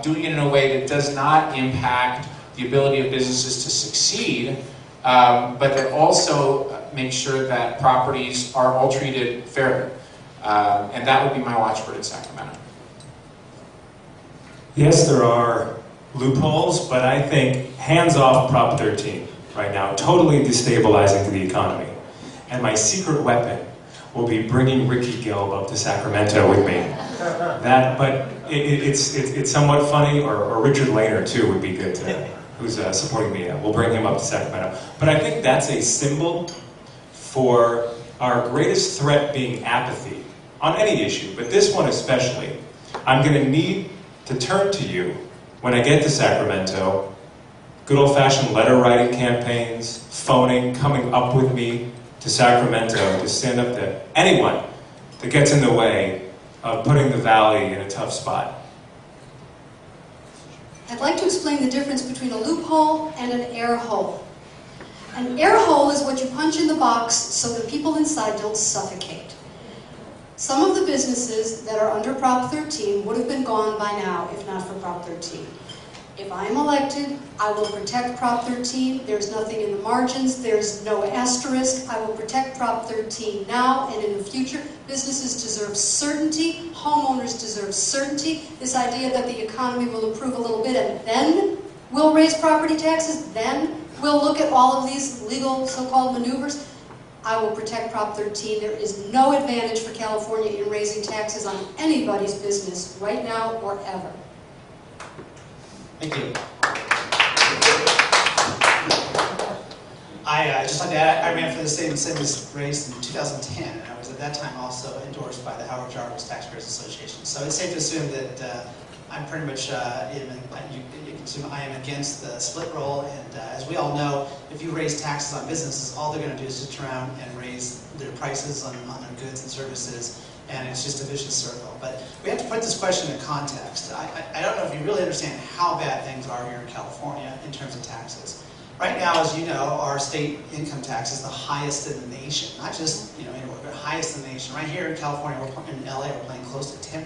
doing it in a way that does not impact the ability of businesses to succeed, but that also makes sure that properties are all treated fairly. And that would be my watchword in Sacramento. Yes, there are loopholes, but I think hands off Prop 13 right now, totally destabilizing to the economy. And my secret weapon will be bringing Ricky Gelb up to Sacramento with me. But it's somewhat funny, or Richard Lehner too would be good to, who's supporting me. We'll bring him up to Sacramento. But I think that's a symbol for our greatest threat being apathy on any issue, but this one especially. I'm going to need to turn to you when I get to Sacramento. Good old-fashioned letter-writing campaigns, phoning, coming up with me to Sacramento to stand up to anyone that gets in the way of putting the Valley in a tough spot. I'd like to explain the difference between a loophole and an air hole. An air hole is what you punch in the box so the people inside don't suffocate. Some of the businesses that are under Prop 13 would have been gone by now if not for Prop 13. If I'm elected, I will protect Prop 13. There's nothing in the margins. There's no asterisk. I will protect Prop 13 now and in the future. Businesses deserve certainty. Homeowners deserve certainty. This idea that the economy will improve a little bit and then we'll raise property taxes, then we'll look at all of these legal so-called maneuvers. I will protect Prop 13. There is no advantage for California in raising taxes on anybody's business right now or ever. Thank you. Just like to add, I ran for the same race in 2010, and I was at that time also endorsed by the Howard Jarvis Taxpayers Association. So it's safe to assume that I'm pretty much, you can assume I am against the split roll, and as we all know, if you raise taxes on businesses, all they're going to do is sit around and raise their prices on their goods and services, and it's just a vicious circle. But we have to put this question in context. I don't know if you really understand how bad things are here in California in terms of taxes. Right now, as you know, our state income tax is the highest in the nation. Not just, anywhere, but highest in the nation. Right here in California, in LA, we're paying close to 10%,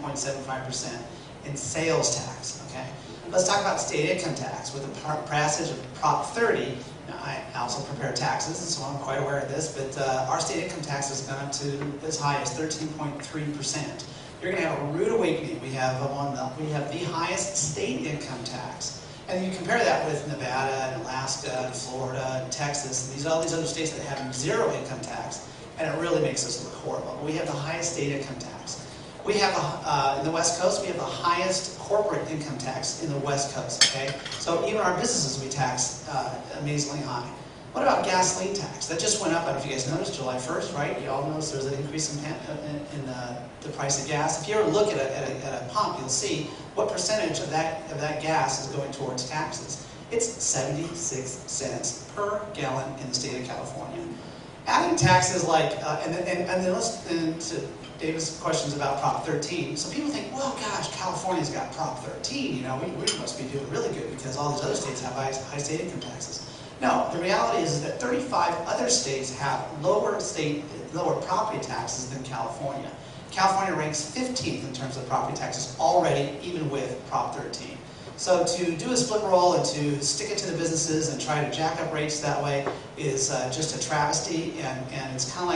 9.75% in sales tax, okay? Let's talk about state income tax. With the passage of Prop 30, I also prepare taxes, and so I'm quite aware of this, but our state income tax has gone up to as high as 13.3%. You're going to have a rude awakening. We have the highest state income tax. And you compare that with Nevada and Alaska and Florida and Texas and all these other states that have zero income tax, and it really makes us look horrible. But we have the highest state income tax. We have, in the West Coast, we have the highest corporate income tax in the West Coast, okay? So even our businesses we tax amazingly high. What about gasoline tax? That just went up, I don't know if you guys noticed, July 1st, right? You all noticed there's an increase in the price of gas. If you ever look at a pump, you'll see what percentage of that gas is going towards taxes. It's 76 cents per gallon in the state of California. Adding taxes like, and then listen to David's questions about Prop 13. So people think, well, gosh, California's got Prop 13. We must be doing really good because all these other states have high state income taxes. No, the reality is that 35 other states have lower property taxes than California. California ranks 15th in terms of property taxes already, even with Prop 13. So to do a split roll and to stick it to the businesses and try to jack up rates that way is just a travesty, and it's kind of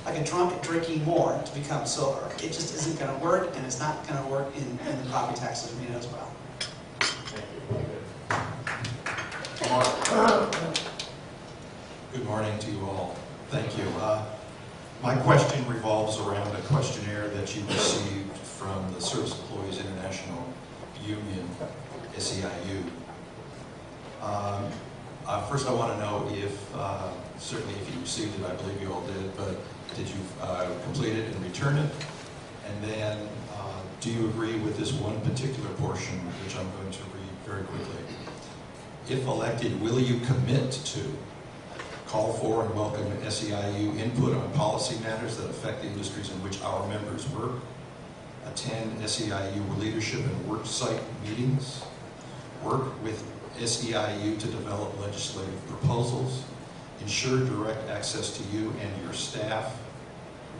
like a drunk drinking more to become sober. It just isn't going to work, and it's not going to work in the property taxes arena as well. Good morning to you all. Thank you. My question revolves around a questionnaire that you received from the Service Employees International Union, SEIU. First I want to know if, certainly if you received it, I believe you all did, but did you complete it and return it? And then, do you agree with this one particular portion, which I'm going to read very quickly? If elected, will you commit to call for and welcome SEIU input on policy matters that affect the industries in which our members work, attend SEIU leadership and work site meetings, work with SEIU to develop legislative proposals, ensure direct access to you and your staff,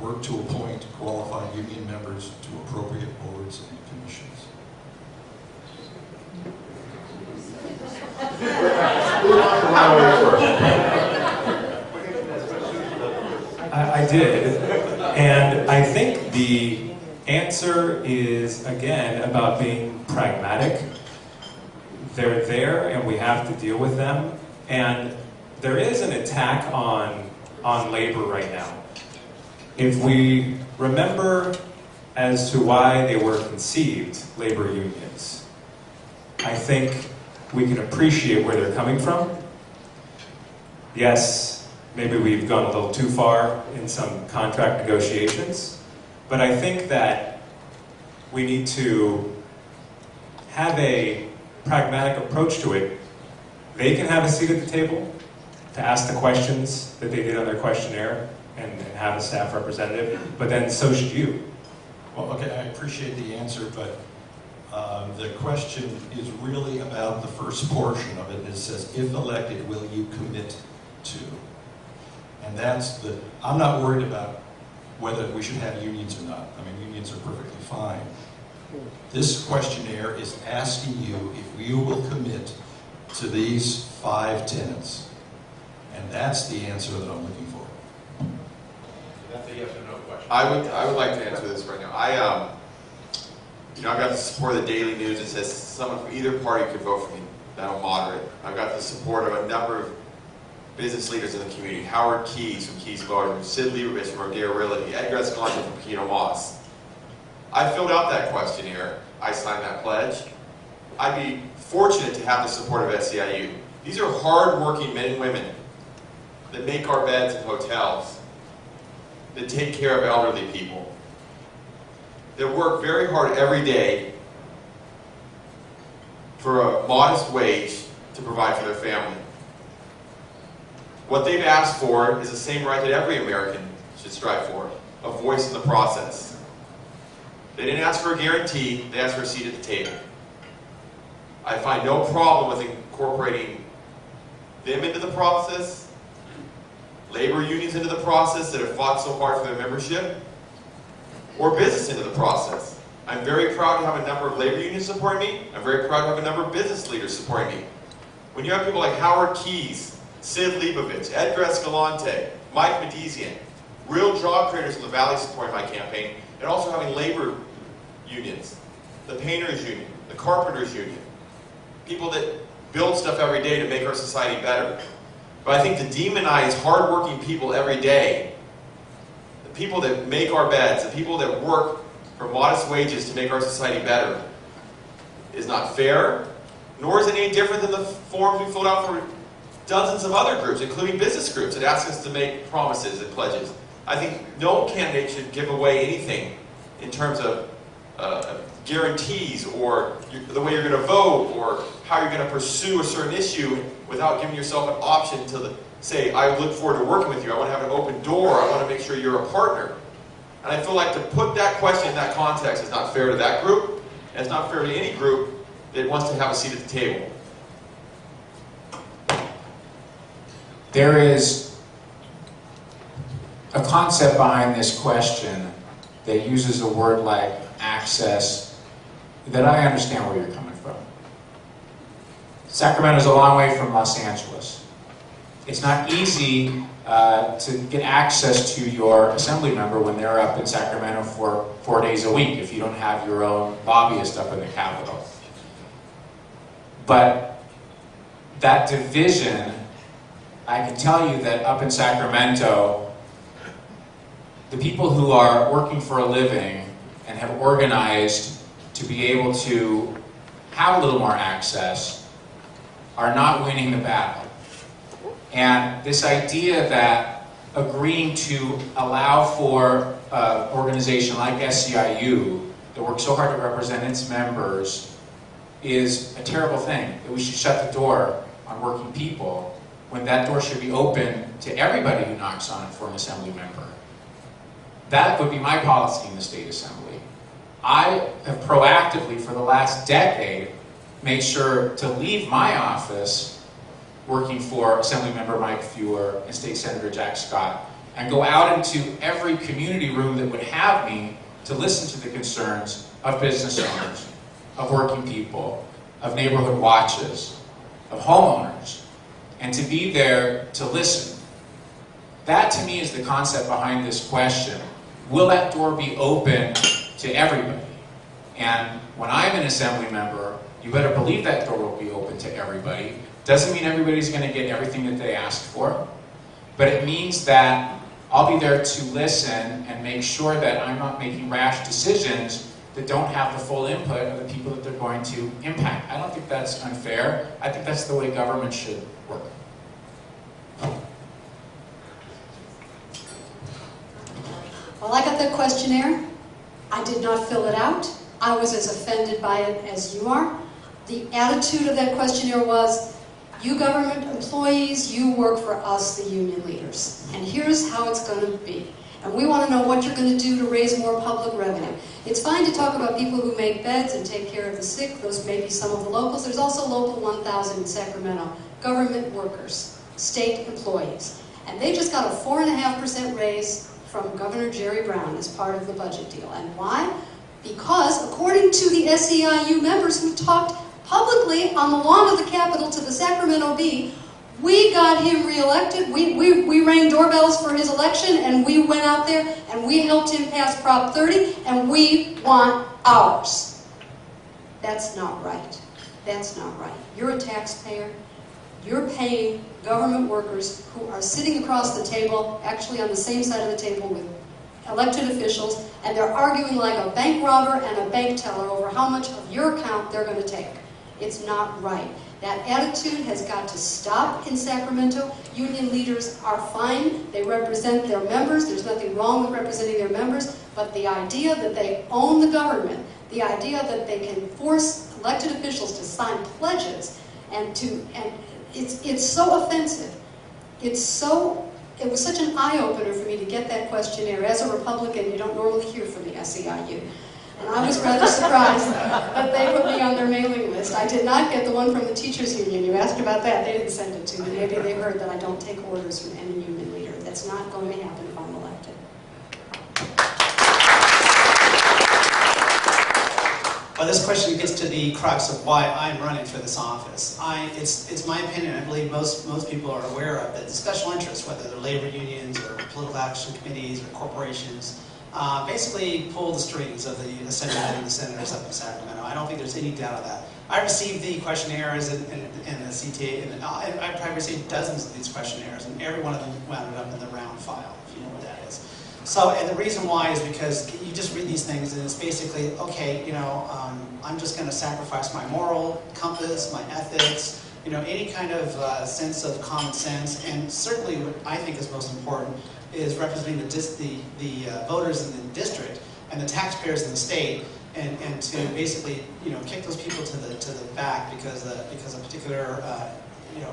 work to appoint qualified union members to appropriate boards and commissions? I did, and I think the answer is, again, about being pragmatic. They're there, and we have to deal with them, and there is an attack on labor right now. If we remember as to why they were conceived, labor unions, I think we can appreciate where they're coming from. Yes, maybe we've gone a little too far in some contract negotiations, but I think that we need to have a pragmatic approach to it. They can have a seat at the table to ask the questions that they did on their questionnaire and have a staff representative, but then so should you. Well, okay, I appreciate the answer, but the question is really about the first portion of it. It says, if elected, will you commit to? And that's I'm not worried about whether we should have unions or not. I mean, unions are perfectly fine. This questionnaire is asking you if you will commit to these 5 tenets. And that's the answer that I'm looking for. That's a yes or no question. I would like to answer this right now. I got the support of the Daily News that says someone from either party could vote for me. That'll moderate. I've got the support of a number of business leaders in the community. Howard Keyes from Keyes Garden, Sid Lieberman from Rodeo Realty, Edgar Escalante from Keno Moss. I filled out that questionnaire. I signed that pledge. I'd be fortunate to have the support of SEIU. These are hard-working men and women that make our beds in hotels, that take care of elderly people, that work very hard every day for a modest wage to provide for their family. What they've asked for is the same right that every American should strive for, a voice in the process. They didn't ask for a guarantee, they asked for a seat at the table. I find no problem with incorporating them into the process, labor unions into the process that have fought so hard for their membership, or business into the process. I'm very proud to have a number of labor unions supporting me. I'm very proud to have a number of business leaders supporting me. When you have people like Howard Keyes, Sid Leibovitz, Edgar Escalante, Mike Medizian, real job creators in the Valley supporting my campaign, and also having labor unions, the painters union, the carpenters union, people that build stuff every day to make our society better. But I think to demonize hardworking people every day, the people that make our beds, the people that work for modest wages to make our society better, is not fair, nor is it any different than the forms we filled out for dozens of other groups, including business groups, that ask us to make promises and pledges. I think no candidate should give away anything in terms of guarantees or the way you're going to vote or how you're going to pursue a certain issue without giving yourself an option to say, I look forward to working with you, I want to have an open door, I want to make sure you're a partner. And I feel like to put that question in that context is not fair to that group, and it's not fair to any group that wants to have a seat at the table. There is a concept behind this question that uses a word like access that I understand where you're coming from. Sacramento is a long way from Los Angeles. It's not easy to get access to your assembly member when they're up in Sacramento for 4 days a week if you don't have your own lobbyist up in the Capitol. But that division, I can tell you that up in Sacramento, the people who are working for a living and have organized to be able to have a little more access are not winning the battle. And this idea that agreeing to allow for an organization like SEIU that works so hard to represent its members is a terrible thing, that we should shut the door on working people when that door should be open to everybody who knocks on it for an assembly member. That would be my policy in the state assembly. I have proactively, for the last decade, made sure to leave my office working for Assemblymember Mike Fewer and State Senator Jack Scott and go out into every community room that would have me to listen to the concerns of business owners, of working people, of neighborhood watches, of homeowners, and to be there to listen. That to me is the concept behind this question. Will that door be open to everybody? And when I'm an assembly member, you better believe that door will be open to everybody. Doesn't mean everybody's going to get everything that they asked for, but it means that I'll be there to listen and make sure that I'm not making rash decisions that don't have the full input of the people that they're going to impact. I don't think that's unfair. I think that's the way government should work. Well, I got that questionnaire. I did not fill it out. I was as offended by it as you are. The attitude of that questionnaire was, you government employees, you work for us, the union leaders. And here's how it's going to be. And we want to know what you're going to do to raise more public revenue. It's fine to talk about people who make beds and take care of the sick. Those may be some of the locals. There's also Local 1000 in Sacramento. Government workers, state employees. And they just got a 4.5% raise from Governor Jerry Brown as part of the budget deal. And why? Because according to the SEIU members who talked publicly on the lawn of the Capitol to the Sacramento Bee, we got him reelected. We rang doorbells for his election, and we went out there and we helped him pass Prop 30, and we want ours. That's not right. That's not right. You're a taxpayer. You're paying government workers who are sitting across the table, actually on the same side of the table with elected officials, and they're arguing like a bank robber and a bank teller over how much of your account they're going to take. It's not right. That attitude has got to stop in Sacramento. Union leaders are fine. They represent their members. There's nothing wrong with representing their members. But the idea that they own the government, the idea that they can force elected officials to sign pledges, and it's so offensive. It was such an eye-opener for me to get that questionnaire. As a Republican, you don't normally hear from the SEIU. And I was rather surprised that they put me on their mailing list. I did not get the one from the teachers union. You asked about that. They didn't send it to me. Maybe they heard that I don't take orders from any union leader. That's not going to happen if I'm elected. Well, this question gets to the crux of why I'm running for this office. It's my opinion, I believe most people are aware of, that the special interests, whether they're labor unions or political action committees or corporations, basically pull the strings of the Assembly and the senators up in Sacramento. I don't think there's any doubt of that. I received the questionnaires and the CTA, and I probably received dozens of these questionnaires, and every one of them wound up in the round file, if you know what that is. So, and the reason why is because you just read these things and it's basically, okay, I'm just going to sacrifice my moral compass, my ethics, any kind of sense of common sense, and certainly what I think is most important is representing the voters in the district and the taxpayers in the state, and to basically, kick those people to the back because a particular,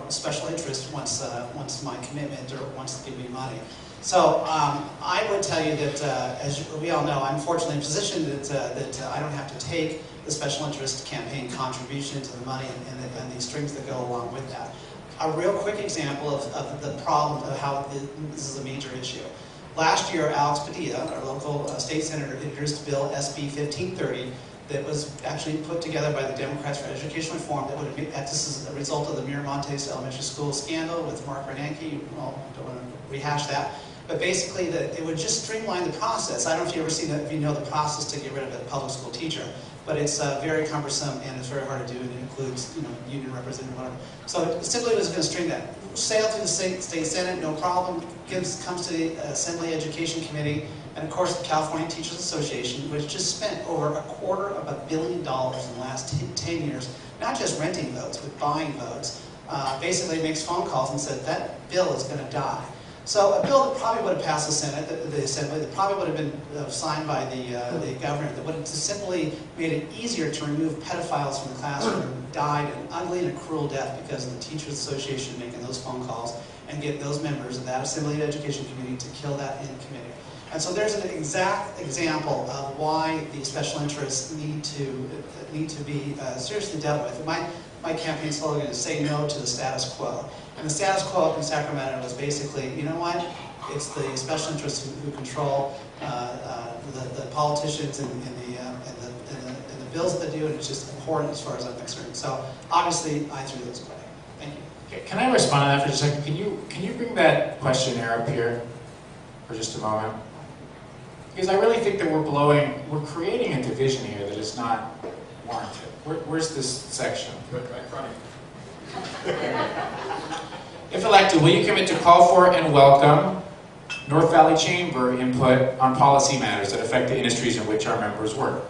special interest wants my commitment or wants to give me money. So I would tell you that, as we all know, I'm fortunately in a position that I don't have to take the special interest campaign contribution to the money and the strings that go along with that. A real quick example of the problem of how this is a major issue. Last year, Alex Padilla, our local state senator, introduced Bill SB 1530 that was actually put together by the Democrats for Education Reform. That would have been, this is a result of the Miramontes Elementary School scandal with Mark Bernanke. Well, don't want to rehash that. But basically, it would just streamline the process. I don't know if you ever seen that, if you know the process to get rid of a public school teacher, but it's very cumbersome and it's very hard to do, and it includes, union representative, whatever. So it simply was going to stream that. Sail through the state Senate, no problem. Comes to the Assembly Education Committee, and of course the California Teachers Association, which just spent over $250 million in the last 10 years, not just renting votes, but buying votes. Basically makes phone calls and said that bill is going to die. So a bill that probably would have passed the Senate, the Assembly, that probably would have been signed by the governor, that would have simply made it easier to remove pedophiles from the classroom, died an ugly and a cruel death because of the Teachers Association making those phone calls and get those members of that Assembly Education Committee to kill that in committee. And so there's an exact example of why the special interests need to be seriously dealt with. My campaign slogan is "Say no to the status quo." And the status quo up in Sacramento was basically, you know what? It's the special interests who control the politicians and the bills that they do, and it's just important as far as I'm concerned. So obviously, I threw those away. Thank you. Okay, can I respond to that for just a second? Can you bring that questionnaire up here for just a moment? Because I really think that we're creating a division here that is not warranted. Where's this section? Right in front of you. If elected, will you commit to call for and welcome North Valley Chamber input on policy matters that affect the industries in which our members work?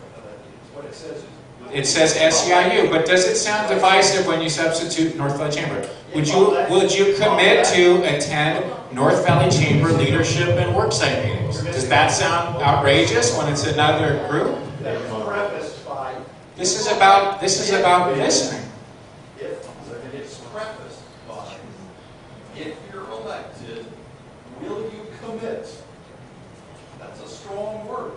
What it says is... It says SEIU, but does it sound divisive when you substitute North Valley Chamber? Would you commit to attend North Valley Chamber leadership and worksite meetings? Does that sound outrageous when it's another group? This is about listening. It's prefaced by, if you're elected, will you commit? That's a strong word.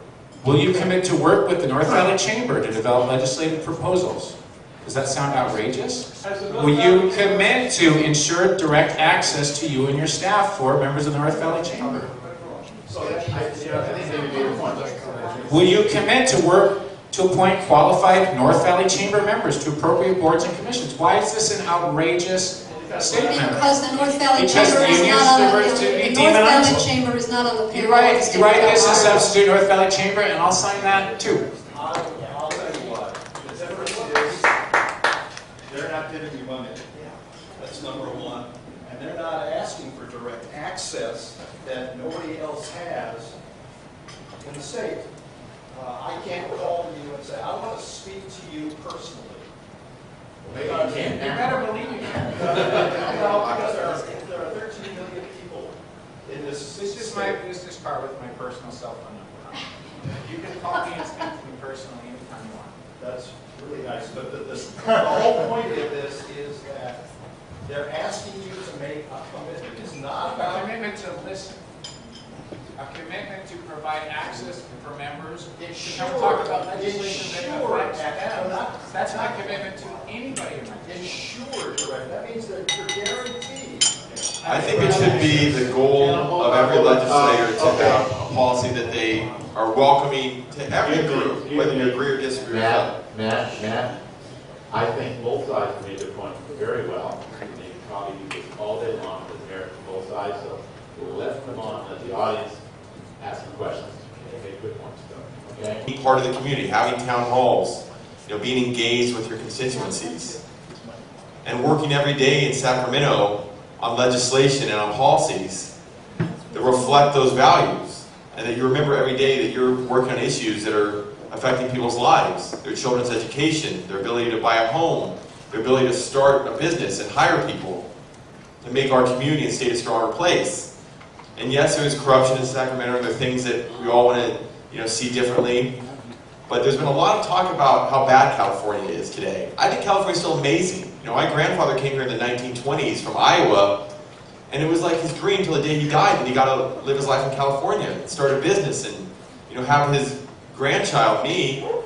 Will you commit to work with the North Valley Chamber to develop legislative proposals? Does that sound outrageous? Will you commit to ensure direct access to you and your staff for members of the North Valley Chamber? Will you commit to work to appoint qualified North Valley Chamber members to appropriate boards and commissions? Why is this an outrageous statement? Because the North Valley Because Chamber is unions not on were the to be North Valley demonized. Chamber is not on the You're payroll. right. of the You're right. state of This is Colorado. substitute North Valley Chamber, and I'll sign that too. I'll tell you what, the difference is, they're not giving you money. That's number one. And they're not asking for direct access that nobody else has in the state. I can't call you and say, I want to speak to you personally. Maybe you can. You better believe you can. No, because there are 13 million people in this This is my business card with my personal cell phone number. You can call me and speak to me personally anytime you want. That's really nice, but the whole point of this is that they're asking you to make a commitment. It's not A about... commitment to listen. a commitment to provide access for members to come talk about legislation that affects them. That's my commitment to anybody in my district. Insured, correct? That means that you're guaranteed. I think it should be the goal of every legislator to have a policy that they are welcoming to every group, whether you agree or disagree with them. Matt, I think both sides made their point very well. They can probably do this all day long with merit from both sides, so we'll let them on, let the audience ask some questions. They make good points, though. Okay? Being part of the community, having town halls, being engaged with your constituencies, and working every day in Sacramento on legislation and on policies that reflect those values, and that you remember every day that you're working on issues that are affecting people's lives, their children's education, their ability to buy a home, their ability to start a business and hire people, to make our community and state a stronger place. And yes, there's corruption in Sacramento, and there are things that we all want to see differently. But there's been a lot of talk about how bad California is today. I think California's still amazing. My grandfather came here in the 1920s from Iowa, and it was like his dream till the day he died that he got to live his life in California and start a business and have his grandchild, me, or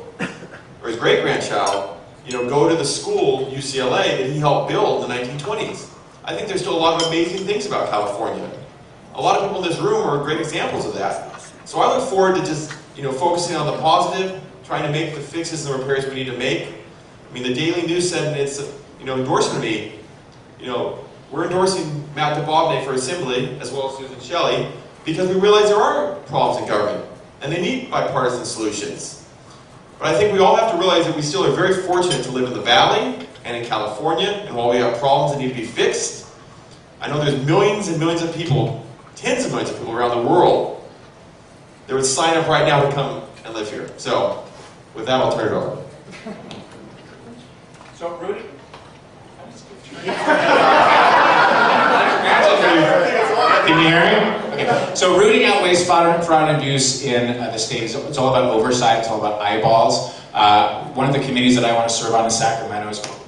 his great-grandchild, go to the school, UCLA, that he helped build in the 1920s. I think there's still a lot of amazing things about California. A lot of people in this room are great examples of that. So I look forward to just focusing on the positive, trying to make the fixes and repairs we need to make. I mean, the Daily News said in its endorsement of me, we're endorsing Matt Dababneh for Assembly, as well as Susan Shelley, because we realize there are problems in government, and they need bipartisan solutions. But I think we all have to realize that we still are very fortunate to live in the Valley and in California, and while we have problems that need to be fixed, I know there's millions and millions of people, tens of millions of people around the world that would sign up right now to come and live here. So, with that, I'll turn it over. So, Rudy? Can you hear me? Okay. So rooting out waste, fraud, and abuse in the state, it's all about oversight, it's all about eyeballs. One of the committees that I want to serve on in Sacramento is called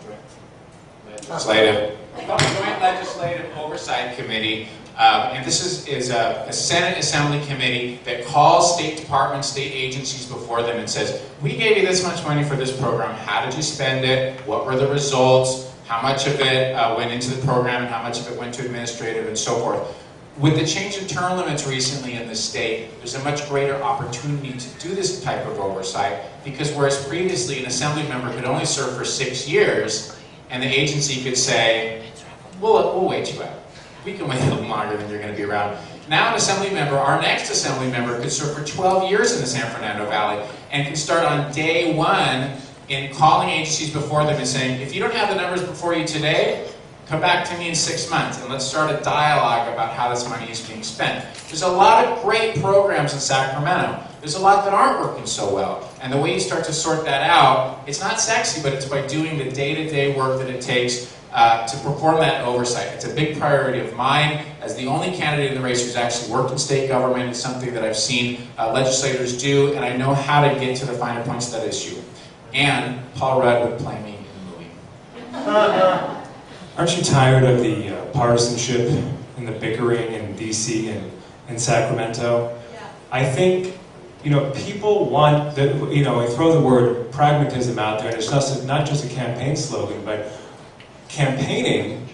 Joint Legislative Oversight Committee. And this is a Senate Assembly committee that calls state departments, state agencies before them and says, we gave you this much money for this program, how did you spend it, what were the results, how much of it went into the program and how much of it went to administrative and so forth. With the change in term limits recently in the state, there's a much greater opportunity to do this type of oversight, because whereas previously an assembly member could only serve for 6 years, and the agency could say, we'll wait you out. We can wait a little longer than you're going to be around. Now an assembly member, our next assembly member, could serve for 12 years in the San Fernando Valley and can start on day one in calling agencies before them and saying, if you don't have the numbers before you today, come back to me in 6 months and let's start a dialogue about how this money is being spent. There's a lot of great programs in Sacramento. There's a lot that aren't working so well. And the way you start to sort that out, it's not sexy, but it's by doing the day-to-day work that it takes to perform that oversight. It's a big priority of mine. As the only candidate in the race who's actually worked in state government, it's something that I've seen legislators do, and I know how to get to the finer points of that issue. And Paul Rudd would play me in the movie. Aren't you tired of the partisanship and the bickering in D.C. and Sacramento? Yeah. I think, people want, I throw the word pragmatism out there, and it's not just a campaign slogan, but campaigning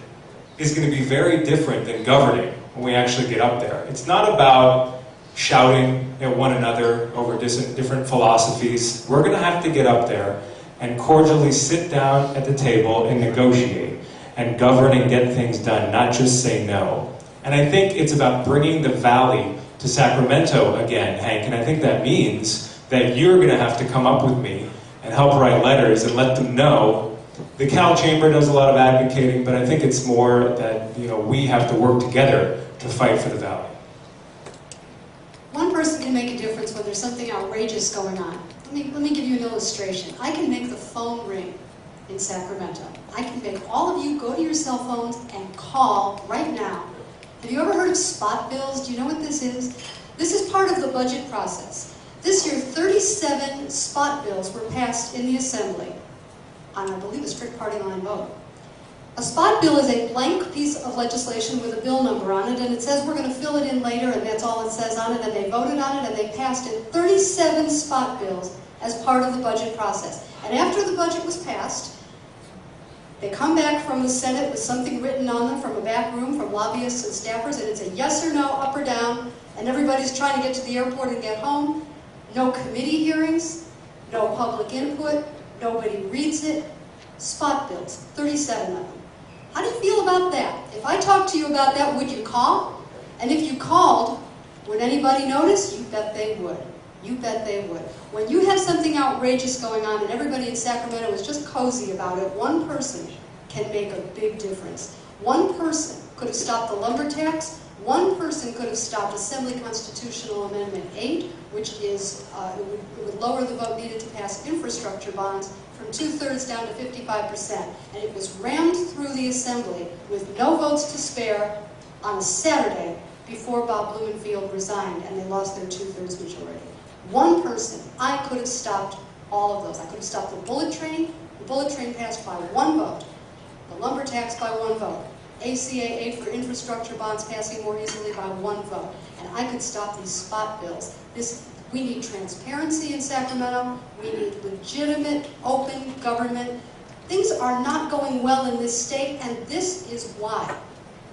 is going to be very different than governing when we actually get up there. It's not about shouting at one another over different philosophies. We're going to have to get up there and cordially sit down at the table and negotiate and govern and get things done, not just say no. And I think it's about bringing the Valley to Sacramento again, Hank, and I think that means that you're going to have to come up with me and help write letters and let them know. The Cal Chamber does a lot of advocating, but I think it's more that we have to work together to fight for the Valley. One person can make a difference when there's something outrageous going on. Let me give you an illustration. I can make the phone ring in Sacramento. I can make all of you go to your cell phones and call right now. Have you ever heard of spot bills? Do you know what this is? This is part of the budget process. This year, 37 spot bills were passed in the Assembly on, I believe, a strict party line vote. A spot bill is a blank piece of legislation with a bill number on it, and it says we're going to fill it in later, and that's all it says on it, and they voted on it, and they passed it. 37 spot bills as part of the budget process. And after the budget was passed, they come back from the Senate with something written on them from a back room, from lobbyists and staffers, and it's a yes or no, up or down, and everybody's trying to get to the airport and get home. No committee hearings, no public input, nobody reads it. Spot bills, 37 of them. How do you feel about that? If I talked to you about that, would you call? And if you called, would anybody notice? You bet they would. You bet they would. When you have something outrageous going on and everybody in Sacramento is just cozy about it, one person can make a big difference. One person could have stopped the lumber tax. One person could have stopped Assembly Constitutional Amendment 8, which is, it would lower the vote needed to pass infrastructure bonds from 2/3 down to 55%. And it was rammed through the Assembly with no votes to spare on a Saturday before Bob Blumenfield resigned and they lost their 2/3 majority. One person, I could have stopped all of those. I could have stopped the bullet train. The bullet train passed by one vote. The lumber tax by one vote. ACA 8 for infrastructure bonds passing more easily by one vote. And I could stop these spot bills. We need transparency in Sacramento. We need legitimate, open government. Things are not going well in this state, and this is why.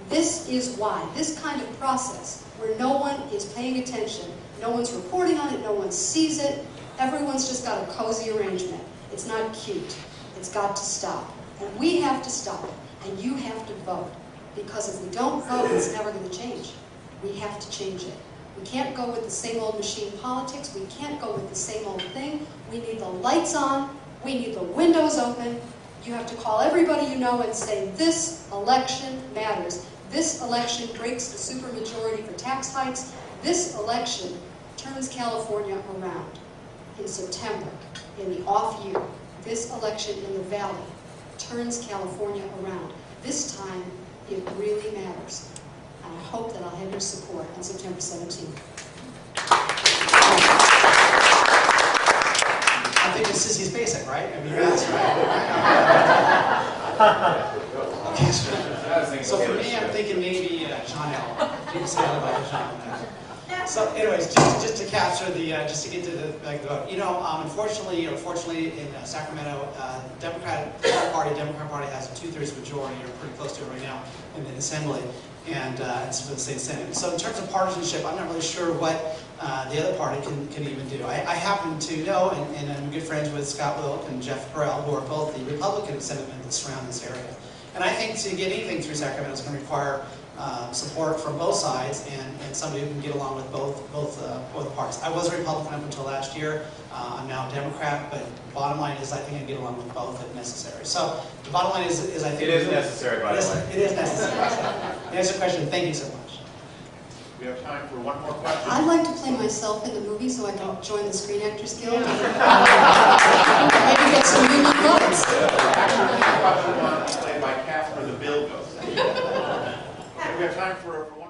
This is why. This kind of process, where no one is paying attention, no one's reporting on it, no one sees it, everyone's just got a cozy arrangement. It's not cute. It's got to stop. And we have to stop it. And you have to vote. Because if we don't vote, it's never going to change. We have to change it. We can't go with the same old machine politics. We can't go with the same old thing. We need the lights on. We need the windows open. You have to call everybody you know and say, this election matters. This election breaks the supermajority for tax hikes. This election turns California around. In September, in the off year, this election in the Valley turns California around. This time, it really matters. And I hope that I'll have your support on September 17th. I think it's Sissy's basic, right? I mean, that's right. Okay, so for me, I'm thinking maybe John L. People say I like John L. So, anyways, just to capture the, just to get to the vote. You know, unfortunately or fortunately, in Sacramento, Democratic Party has a 2/3 majority, or pretty close to it right now, in the Assembly, and it's for the state Senate. So, in terms of partisanship, I'm not really sure what the other party can even do. I happen to know, and I'm good friends with Scott Wilk and Jeff Burrell, who are both the Republican Senators that surround this area. And I think to get anything through Sacramento is going to require support from both sides and somebody who can get along with both parties. I was a Republican up until last year. I'm now a Democrat, but the bottom line is I think I can get along with both if necessary. So the bottom line is I think... It is necessary, by the way. It is necessary. To answer the question, thank you so much. We have time for one more question. I'd like to play myself in the movie so I can join the Screen Actors Guild. Maybe get some union votes. Played by Casper the Bill Ghost. We have time for one